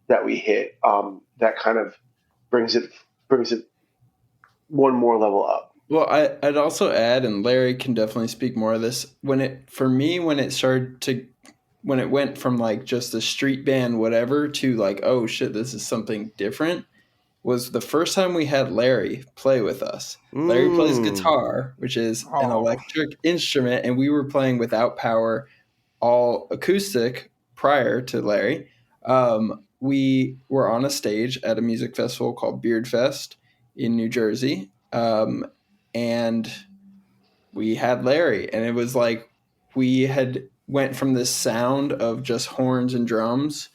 that we hit, that kind of brings it one more level up. Well, I'd also add, and Larry can definitely speak more of this, when it went from like just a street band, whatever, to like, oh shit, this is something different, was the first time we had Larry play with us. Larry plays guitar, which is an electric instrument, and we were playing without power, all acoustic prior to Larry. We were on a stage at a music festival called Beard Fest in New Jersey, and we had Larry, and it was like we had went from this sound of just horns and drums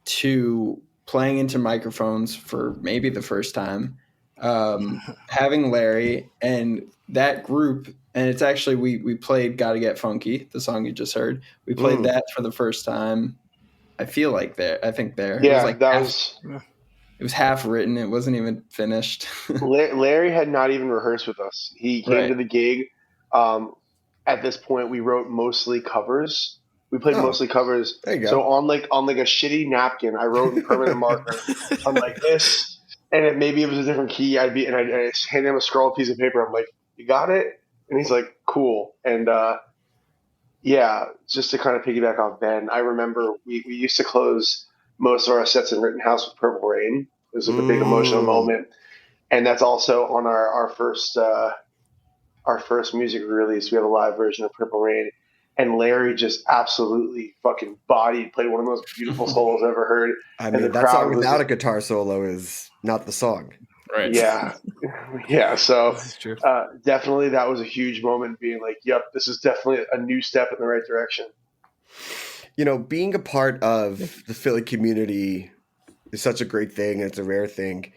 to playing into microphones for maybe the first time, having Larry and that group. And it's actually, we played Gotta Get Funky, the song you just heard. We played that for the first time. I think there. Yeah, it was like it was half written. It wasn't even finished. Larry had not even rehearsed with us. He came to the gig. At this point, we wrote mostly covers. We played mostly covers. There you go. So on like a shitty napkin, I wrote in permanent marker on like this, and maybe it was a different key. I handed him a scrawled piece of paper. I'm like, "You got it?" And he's like, "Cool." And just to kind of piggyback off Ben, I remember we used to close most of our sets in Rittenhouse with Purple Rain. It was like a big emotional moment, and that's also on our first music release. We have a live version of Purple Rain. And Larry just absolutely fucking played one of the most beautiful solos I've ever heard. I mean, that song without a guitar solo is not the song. Right. Yeah. Yeah. So definitely that was a huge moment, being like, yep, this is definitely a new step in the right direction. Being a part of the Philly community is such a great thing. And it's a rare thing,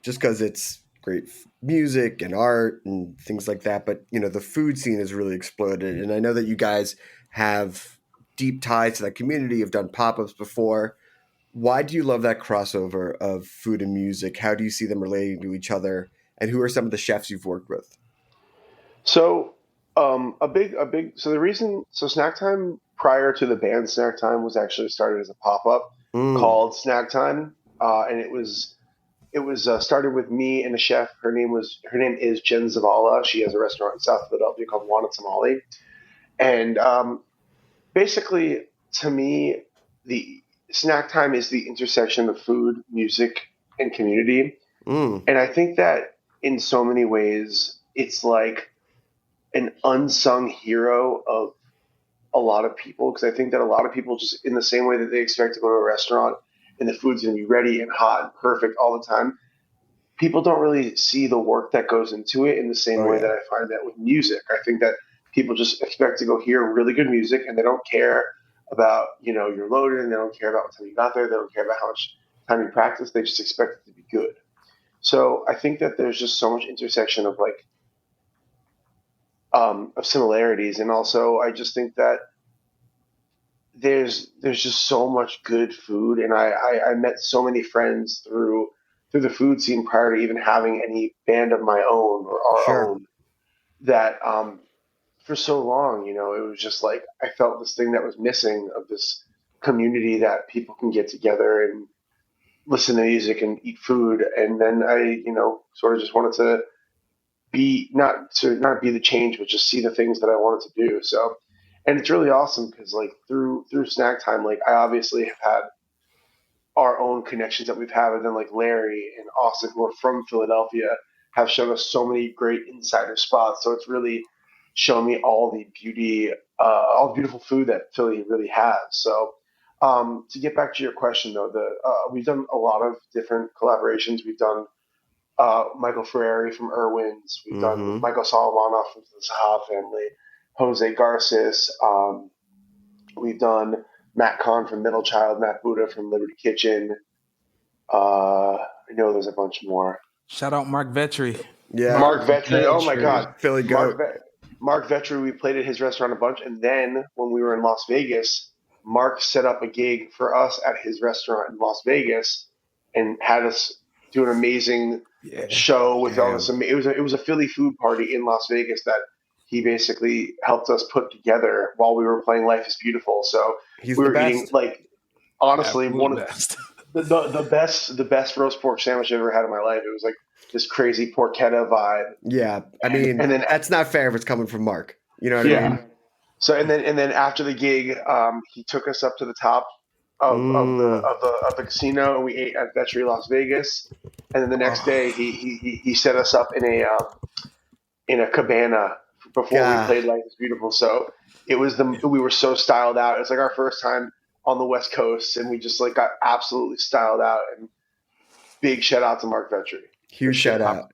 just because it's great music and art and things like that. But, the food scene has really exploded. And I know that you guys have deep ties to that community. You've done pop-ups before. Why do you love that crossover of food and music? How do you see them relating to each other? And who are some of the chefs you've worked with? So Snacktime, prior to the band Snacktime, was actually started as a pop-up called Snacktime. And it was started with me and a chef. Her name is Jen Zavala. She has a restaurant in South Philadelphia called Wanted Tamale. And basically, to me, the Snacktime is the intersection of food, music, and community. And I think that in so many ways, it's like an unsung hero of a lot of people. Because I think that a lot of people, just in the same way that they expect to go to a restaurant and the food's going to be ready and hot and perfect all the time, people don't really see the work that goes into it in the same way that I find that with music. I think that people just expect to go hear really good music, and they don't care about, your loading, and they don't care about what time you got there. They don't care about how much time you practice. They just expect it to be good. So I think that there's just so much intersection of of similarities. And also I just think that there's just so much good food. And I met so many friends through through the food scene prior to even having any band of my own or our own, that for so long, it was just like I felt this thing that was missing of this community that people can get together and listen to music and eat food. And then I, sort of just wanted to be not be the change, but just see the things that I wanted to do. So, and it's really awesome because like through Snacktime, like I obviously have had our own connections that we've had, and then like Larry and Austin, who are from Philadelphia, have shown us so many great insider spots. So it's really shown me all the beautiful food that Philly really has. So to get back to your question though, we've done a lot of different collaborations. We've done Michael Ferreri from Irwin's. We've done Michael Solomonov from the Zaha family, Jose Garces. We've done Matt Kahn from Middle Child, Matt Buddha from Liberty Kitchen. I know there's a bunch more. Shout out Mark Vetri. Yeah, Mark Vetri. Oh my God, Philly goat. Mark Vetri. We played at his restaurant a bunch, and then when we were in Las Vegas, Mark set up a gig for us at his restaurant in Las Vegas, and had us do an amazing show with all this. It was a Philly food party in Las Vegas that he basically helped us put together while we were playing Life is Beautiful. So we were eating, like, honestly, one of the best roast pork sandwich I've ever had in my life. It was like this crazy porchetta vibe. Yeah, I mean, and then that's not fair if it's coming from Mark. You know what I mean? So and then after the gig, he took us up to the top of the casino, and we ate at Vetri Las Vegas. And then the next day, he set us up in a cabana before we played Life is Beautiful. So it was we were so styled out. It was like our first time on the West Coast, and we just like got absolutely styled out. And big shout out to Mark Vetri. Huge shout out.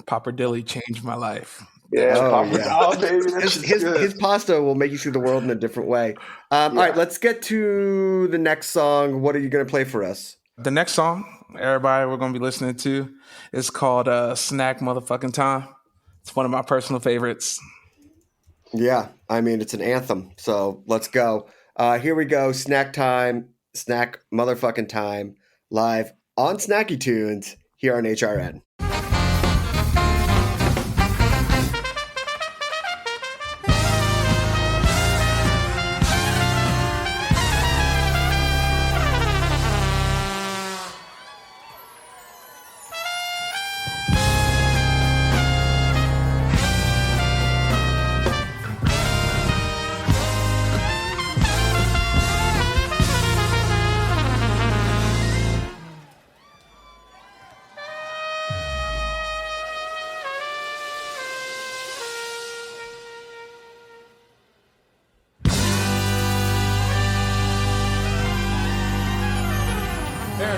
Popper Dilly changed my life. Yeah, baby. His pasta will make you see the world in a different way. All right, let's get to the next song. What are you going to play for us? The next song, everybody, we're going to be listening to is called Snack Motherfucking Time. It's one of my personal favorites. Yeah, I mean, it's an anthem. So let's go. Here we go. Snack Time, Snack Motherfucking Time, live on Snacky Tunes here on HRN.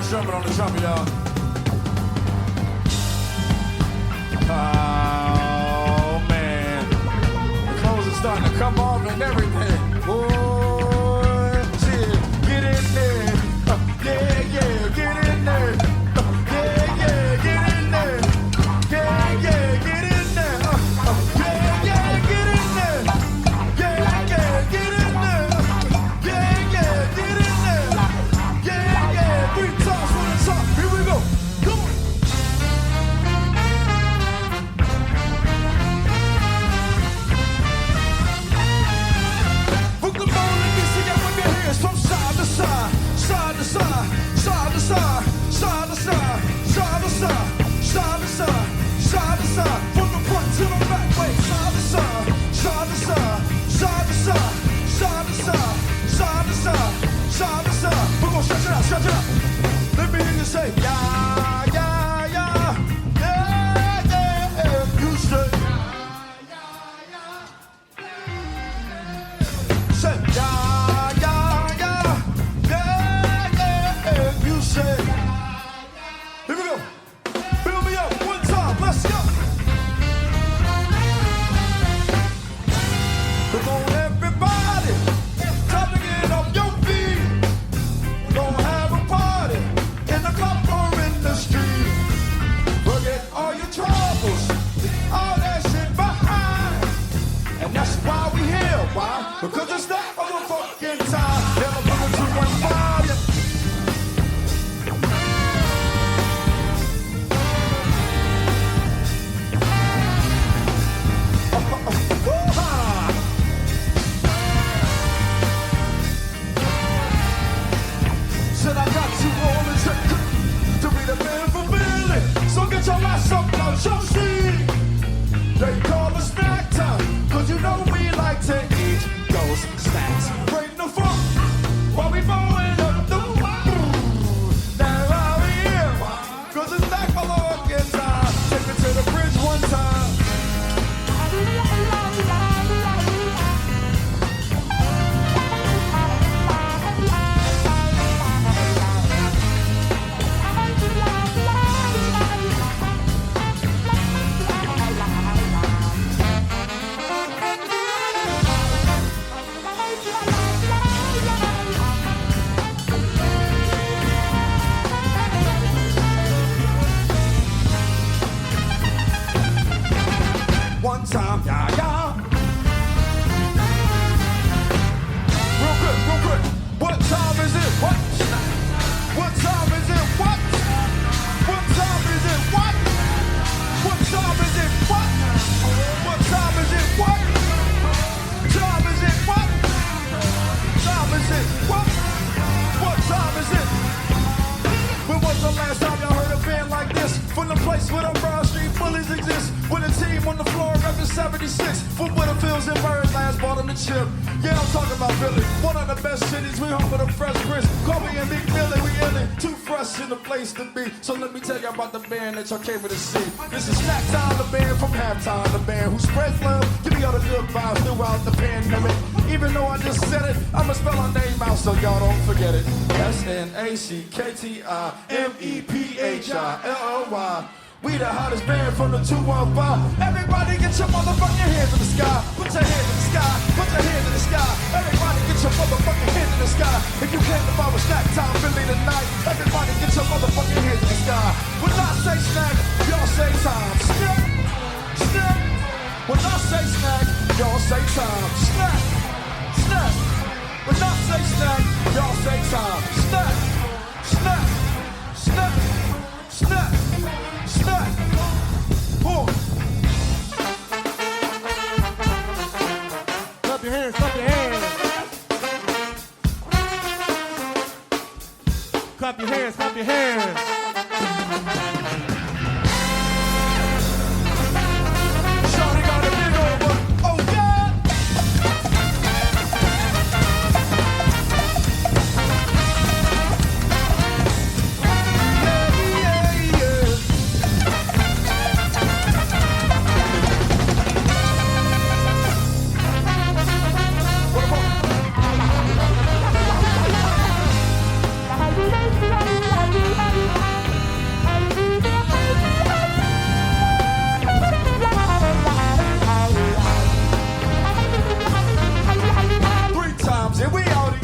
Drumming on the trumpet, y'all. Oh, man. The clothes are starting to come off and everything. Boy, shit, get in there. Yeah, get in there. Yeah, get in there. Yeah, get in there. Yeah, get in there. Yeah, get in there. Yeah, get in there. Yeah, 3 times for the top. Here we go. Come on. Put the ball in this together with your hands from side to side, side to side, side to side, side to side, side to side, side to side, side to side. From the front to the back, wait, side to side, side to side, side to side, side to side, side to side, side to side. We're gonna stretch it out, stretch it out. Let me hear you say, yeah, yeah, yeah, yeah, yeah. You say, say, yeah, yeah, yeah, yeah, yeah. You say, here we go. Build me up one time. Let's go. Come on, everybody. Time to get off your feet. We're gonna have a party in the club or in the street. Forget all your troubles, all that shit behind. And that's why we here. Why? Because it's that motherfucking time. Never put it to one volume. up in 76, foot with the fields and birds, last bought him the chip. Yeah, I'm talking about Philly, one of the best cities. We home with a fresh prince. Call me and Big Billy, we illin', too fresh in the place to be. So let me tell you about the band that y'all came here to see. This is Snacktime, the band from halftime, the band who spreads love, give me all the good vibes throughout the pandemic. Even though I just said it, I'ma spell our name out so y'all don't forget it. SNACKTIMEPHILLY. We the hottest band from the 215. Everybody get your motherfucking hands in the sky. Put your hands in the sky. Put your hands in the sky. Everybody get your motherfucking hands in the sky. If you came to our Snacktime Philly tonight, everybody get your motherfucking hands in the sky. When I say snack, y'all say time. Snack, snack. When I say snack, y'all say time. Snack, snack. When I say snack, y'all say time. Snack, snack, snack, snack. Snack. Boom. Clap your hands, clap your hands. Clap your hands, clap your hands. Shawty got a big over. Oh, yeah. And we out it.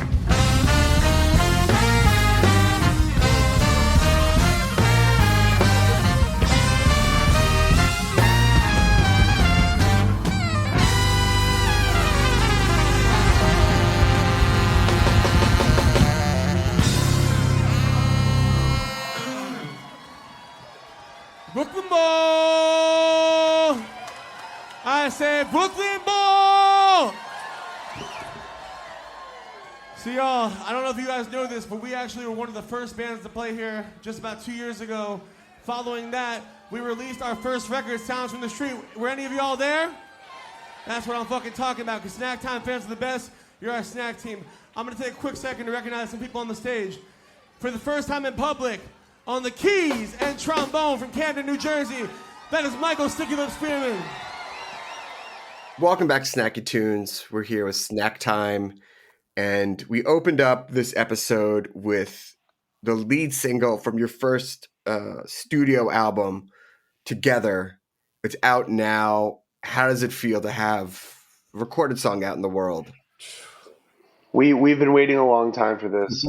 Brooklyn ball. I said Brooklyn ball. So y'all, I don't know if you guys know this, but we actually were one of the first bands to play here just about 2 years ago. Following that, we released our first record, Sounds from the Street. Were any of y'all there? That's what I'm fucking talking about, because Snacktime fans are the best. You're our snack team. I'm gonna take a quick second to recognize some people on the stage. For the first time in public, on the keys and trombone from Camden, New Jersey, that is Michael Sticky Lips Spearman. Welcome back to Snacky Tunes. We're here with Snacktime. And we opened up this episode with the lead single from your first studio album, Together. It's out now. How does it feel to have a recorded song out in the world? We've been waiting a long time for this.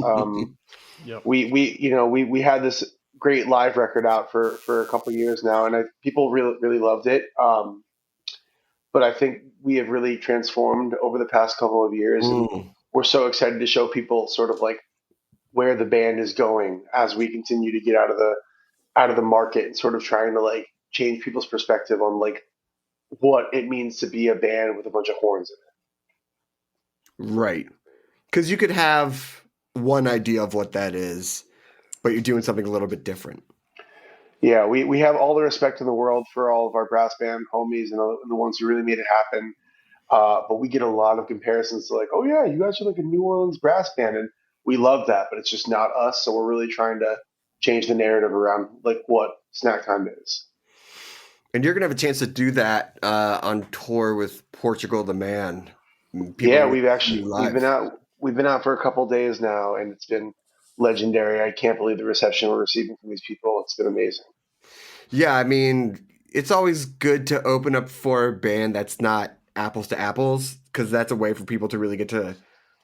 Yep. We had this great live record out for a couple of years now, and people really loved it. But I think we have really transformed over the past couple of years. And we're so excited to show people sort of like where the band is going as we continue to get out of the market and sort of trying to like change people's perspective on like what it means to be a band with a bunch of horns in it. Right. Because you could have one idea of what that is, but you're doing something a little bit different. Yeah, we have all the respect in the world for all of our brass band homies and the ones who really made it happen. But we get a lot of comparisons to like, oh yeah, you guys are like a New Orleans brass band, and we love that, but it's just not us. So we're really trying to change the narrative around like what Snacktime is. And you're gonna have a chance to do that on tour with Portugal the Man. Yeah, we've been out for a couple days now, and it's been legendary. I can't believe the reception we're receiving from these people. It's been amazing. Yeah, I mean, it's always good to open up for a band that's not apples to apples, because that's a way for people to really get to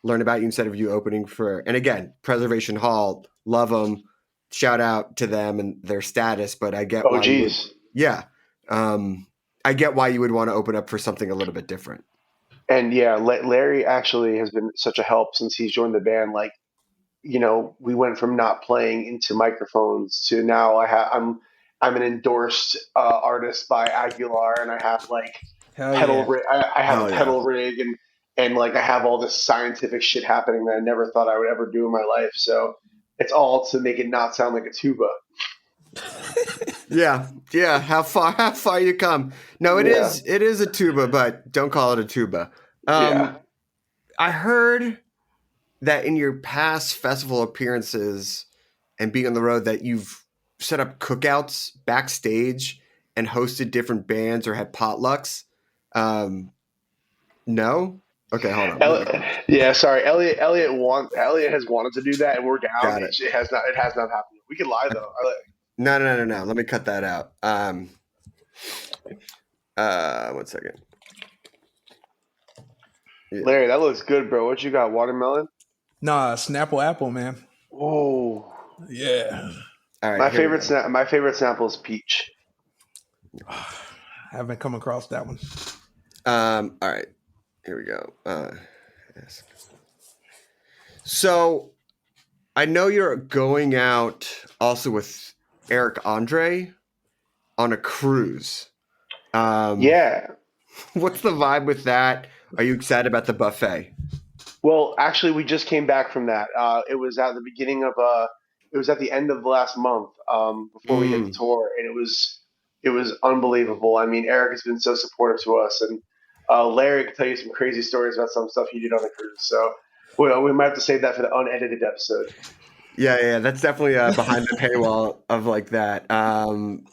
learn about you instead of you opening for, and again, Preservation Hall, love them, shout out to them and their status, but I get I get why you would want to open up for something a little bit different. And yeah, Larry actually has been such a help since he's joined the band. Like, you know, we went from not playing into microphones to now I'm an endorsed artist by Aguilar, and I have like pedal rig and like I have all this scientific shit happening that I never thought I would ever do in my life. So it's all to make it not sound like a tuba. Yeah. How far you come? No, it is a tuba, but don't call it a tuba. I heard that in your past festival appearances and being on the road that you've set up cookouts backstage and hosted different bands or had potlucks. No? Okay, hold on. Sorry. Elliot has wanted to do that, and we're down. Got it. It has not happened. We can lie though. No. Let me cut that out. 1 second. Yeah. Larry, that looks good, bro. What you got? Watermelon? Nah, Snapple apple, man. Oh, yeah. All right. My favorite Snapple is peach. I haven't come across that one. All right. Here we go. Yes. So I know you're going out also with Eric Andre on a cruise. Yeah. What's the vibe with that? Are you excited about the buffet? Well, actually, we just came back from that. It was at the beginning of it was at the end of last month before we hit the tour, and it was unbelievable. I mean, Eric has been so supportive to us, and Larry can tell you some crazy stories about some stuff he did on the cruise. So we might have to save that for the unedited episode. Yeah, that's definitely behind the paywall of like that.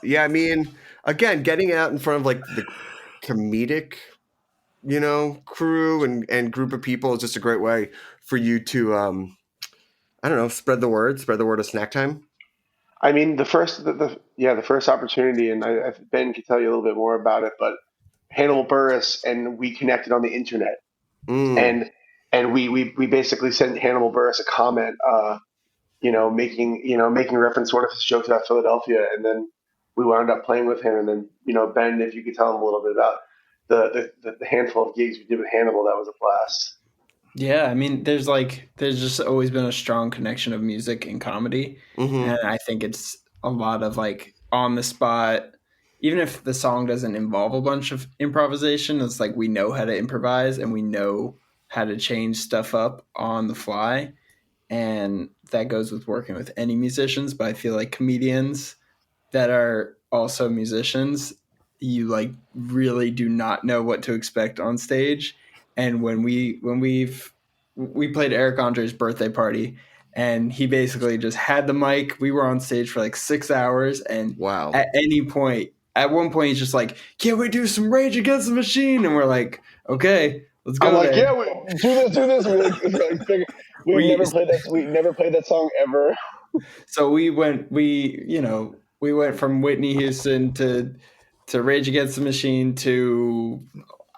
Yeah, I mean, again, getting out in front of like the comedic, crew and group of people is just a great way for you to, I don't know, spread the word of Snacktime. I mean, the first opportunity, and Ben can tell you a little bit more about it, but Hannibal Buress and we connected on the internet, and we basically sent Hannibal Buress a comment, making reference to one of his jokes about Philadelphia, and then we wound up playing with him, and then Ben, if you could tell him a little bit about the handful of gigs we did with Hannibal, that was a blast. Yeah, I mean, there's just always been a strong connection of music and comedy, and I think it's a lot of like on the spot. Even if the song doesn't involve a bunch of improvisation, it's like we know how to improvise and we know how to change stuff up on the fly, and that goes with working with any musicians. But I feel like comedians that are also musicians, you like really do not know what to expect on stage. And when we played Eric Andre's birthday party, and he basically just had the mic. We were on stage for like 6 hours, and wow. At one point he's just like, "Can we do some Rage Against the Machine?" And we're like, "Okay, let's go." I'm like, "Yeah, do this." We never played that song ever. So we went from Whitney Houston to Rage Against the Machine to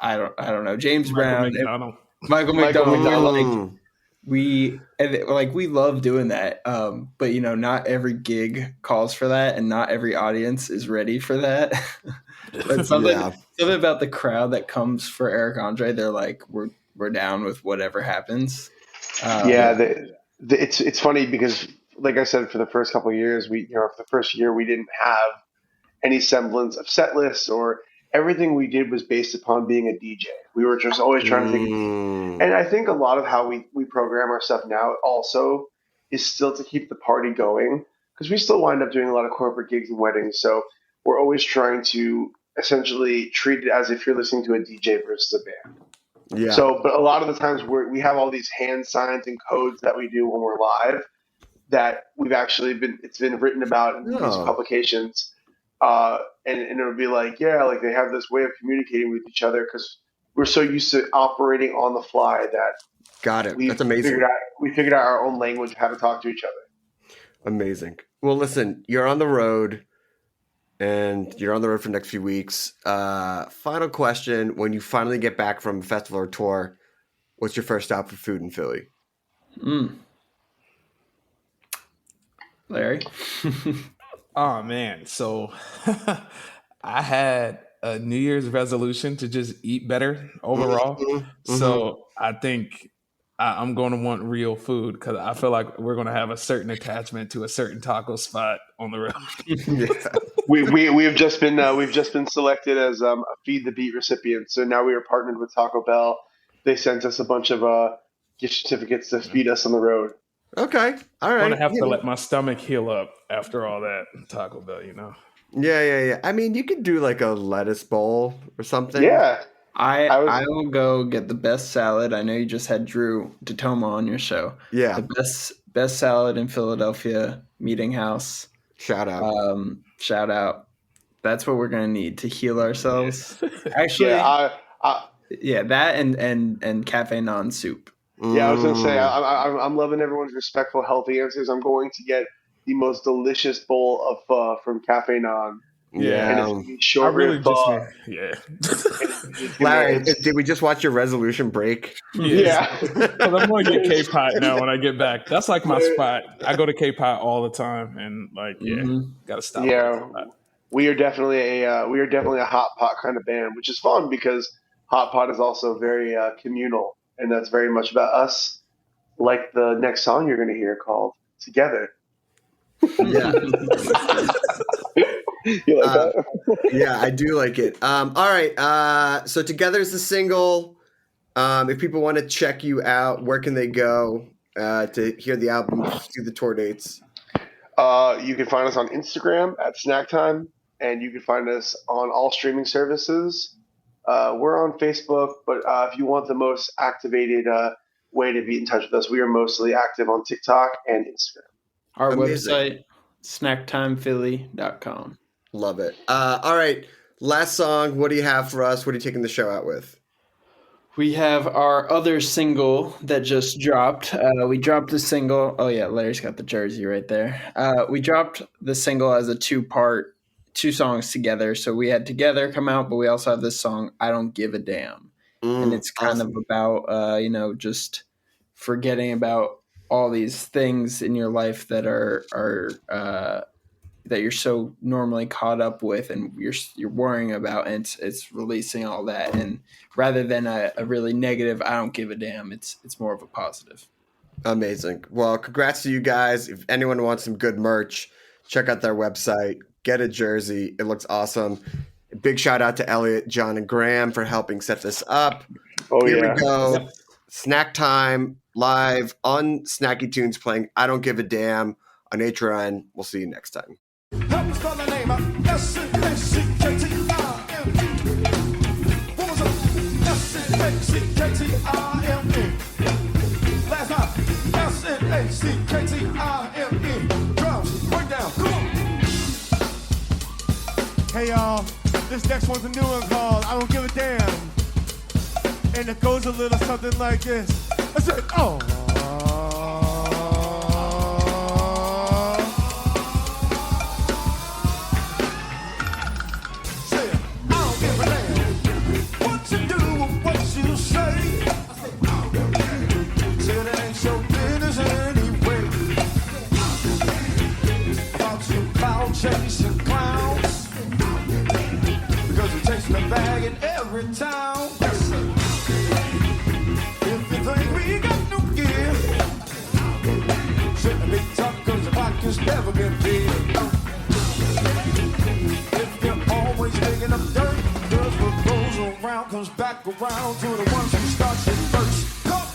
I don't know, James Brown, Michael McDonald. We love doing that, but not every gig calls for that, and not every audience is ready for that. But something about the crowd that comes for Eric Andre, they're like, we're down with whatever happens. It's funny because, like I said, for the first couple of years, for the first year, we didn't have any semblance of set lists, or everything we did was based upon being a DJ. We were just always trying to think. And I think a lot of how we program our stuff now also is still to keep the party going, because we still wind up doing a lot of corporate gigs and weddings. So we're always trying to essentially treat it as if you're listening to a DJ versus a band. Yeah. So, but a lot of the times we have all these hand signs and codes that we do when we're live that it's been written about in these publications. And it would be like, they have this way of communicating with each other because we're so used to operating on the fly that. Got it. That's amazing. We figured out our own language, how to talk to each other. Amazing. Well, listen, you're on the road, and you're on the road for the next few weeks. Final question: when you finally get back from a festival or tour, what's your first stop for food in Philly? Larry? Oh man, so I had a New Year's resolution to just eat better overall. So I think I'm going to want real food, because I feel like we're going to have a certain attachment to a certain taco spot on the road. We have just been selected as a Feed the Beat recipient. So now we are partnered with Taco Bell. They sent us a bunch of gift certificates to feed us on the road. Okay, all right. I'm going to have to let my stomach heal up after all that Taco Bell, Yeah. I mean, you could do like a lettuce bowl or something. Yeah. I will go get the best salad. I know you just had Drew DeToma on your show. Yeah. The best salad in Philadelphia Meeting House. Shout out. Shout out. That's what we're gonna need to heal ourselves. Actually, yeah, that and cafe non soup. Yeah, I was gonna say I'm loving everyone's respectful, healthy answers. I'm going to get the most delicious bowl of pho from Cafe Non. Yeah, and it's gonna be short rib pho. Larry, did we just watch your resolution break? Yeah. Because I'm going to get K-Pot now when I get back. That's like my spot. I go to K-Pot all the time, and got to stop. Yeah, we are definitely a hot pot kind of band, which is fun because hot pot is also very communal, and that's very much about us. Like the next song you're going to hear called "Together." Yeah. You like that? Yeah, I do like it. All right. So Together is the single. If people want to check you out, where can they go to hear the album, see the tour dates? You can find us on Instagram at Snacktime, and you can find us on all streaming services. We're on Facebook, but if you want the most activated way to be in touch with us, we are mostly active on TikTok and Instagram. Our website, snacktimephilly.com. Love it. All right. Last song. What do you have for us? What are you taking the show out with? We have our other single that just dropped. We dropped the single. Oh, yeah. Larry's got the jersey right there. We dropped the single as a two songs together. So we had Together come out, but we also have this song, I Don't Give a Damn. And it's kind of about, just forgetting about all these things in your life that are that you're so normally caught up with and you're worrying about, and it's releasing all that. And rather than a really negative, I don't give a damn, it's more of a positive. Amazing. Well, congrats to you guys. If anyone wants some good merch, check out their website, get a jersey. It looks awesome. A big shout out to Elliot, John, and Graham for helping set this up. Here we go. Snack Time live on Snacky Tunes playing I Don't Give a Damn on HRN. We'll see you next time. Help me spell the name of S-N-A-C-K-T-I-M-E. What was it? S-N-A-C-K-T-I-M-E. Last time. S-N-A-C-K-T-I-M-E. Drums, break down, come on. Hey y'all, this next one's a new one called I Don't Give a Damn. And it goes a little something like this. I said, oh. Chasing clowns because it takes the bag in every town. If you think we got no gear, shouldn't be tough because the pocket's never been filled. If you're always digging up dirt, does what goes around comes back around to the ones who start it first. Come.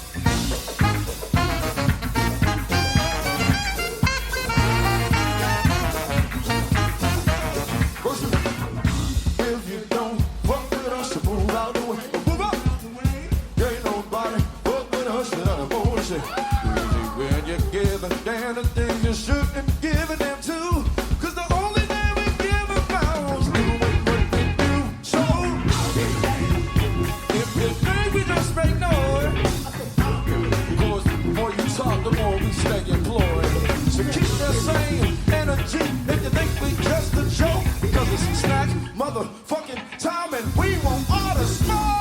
When you give a damn the thing you shouldn't give a damn to, cause the only damn we give about is doing what we do. So, if you think we just make noise, cause the more you talk, the more we stay employed. So keep that same energy if you think we just a joke, cause it's snack motherfucking time and we want all the smoke.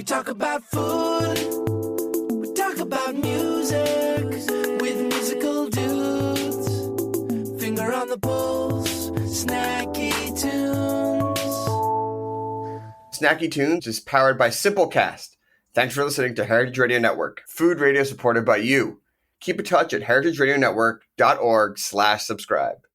We talk about food, we talk about music with musical dudes. Finger on the pulse, snacky tunes. Snacky Tunes is powered by Simplecast. Thanks for listening to Heritage Radio Network, food radio supported by you. Keep in touch at heritageradionetwork.org/subscribe.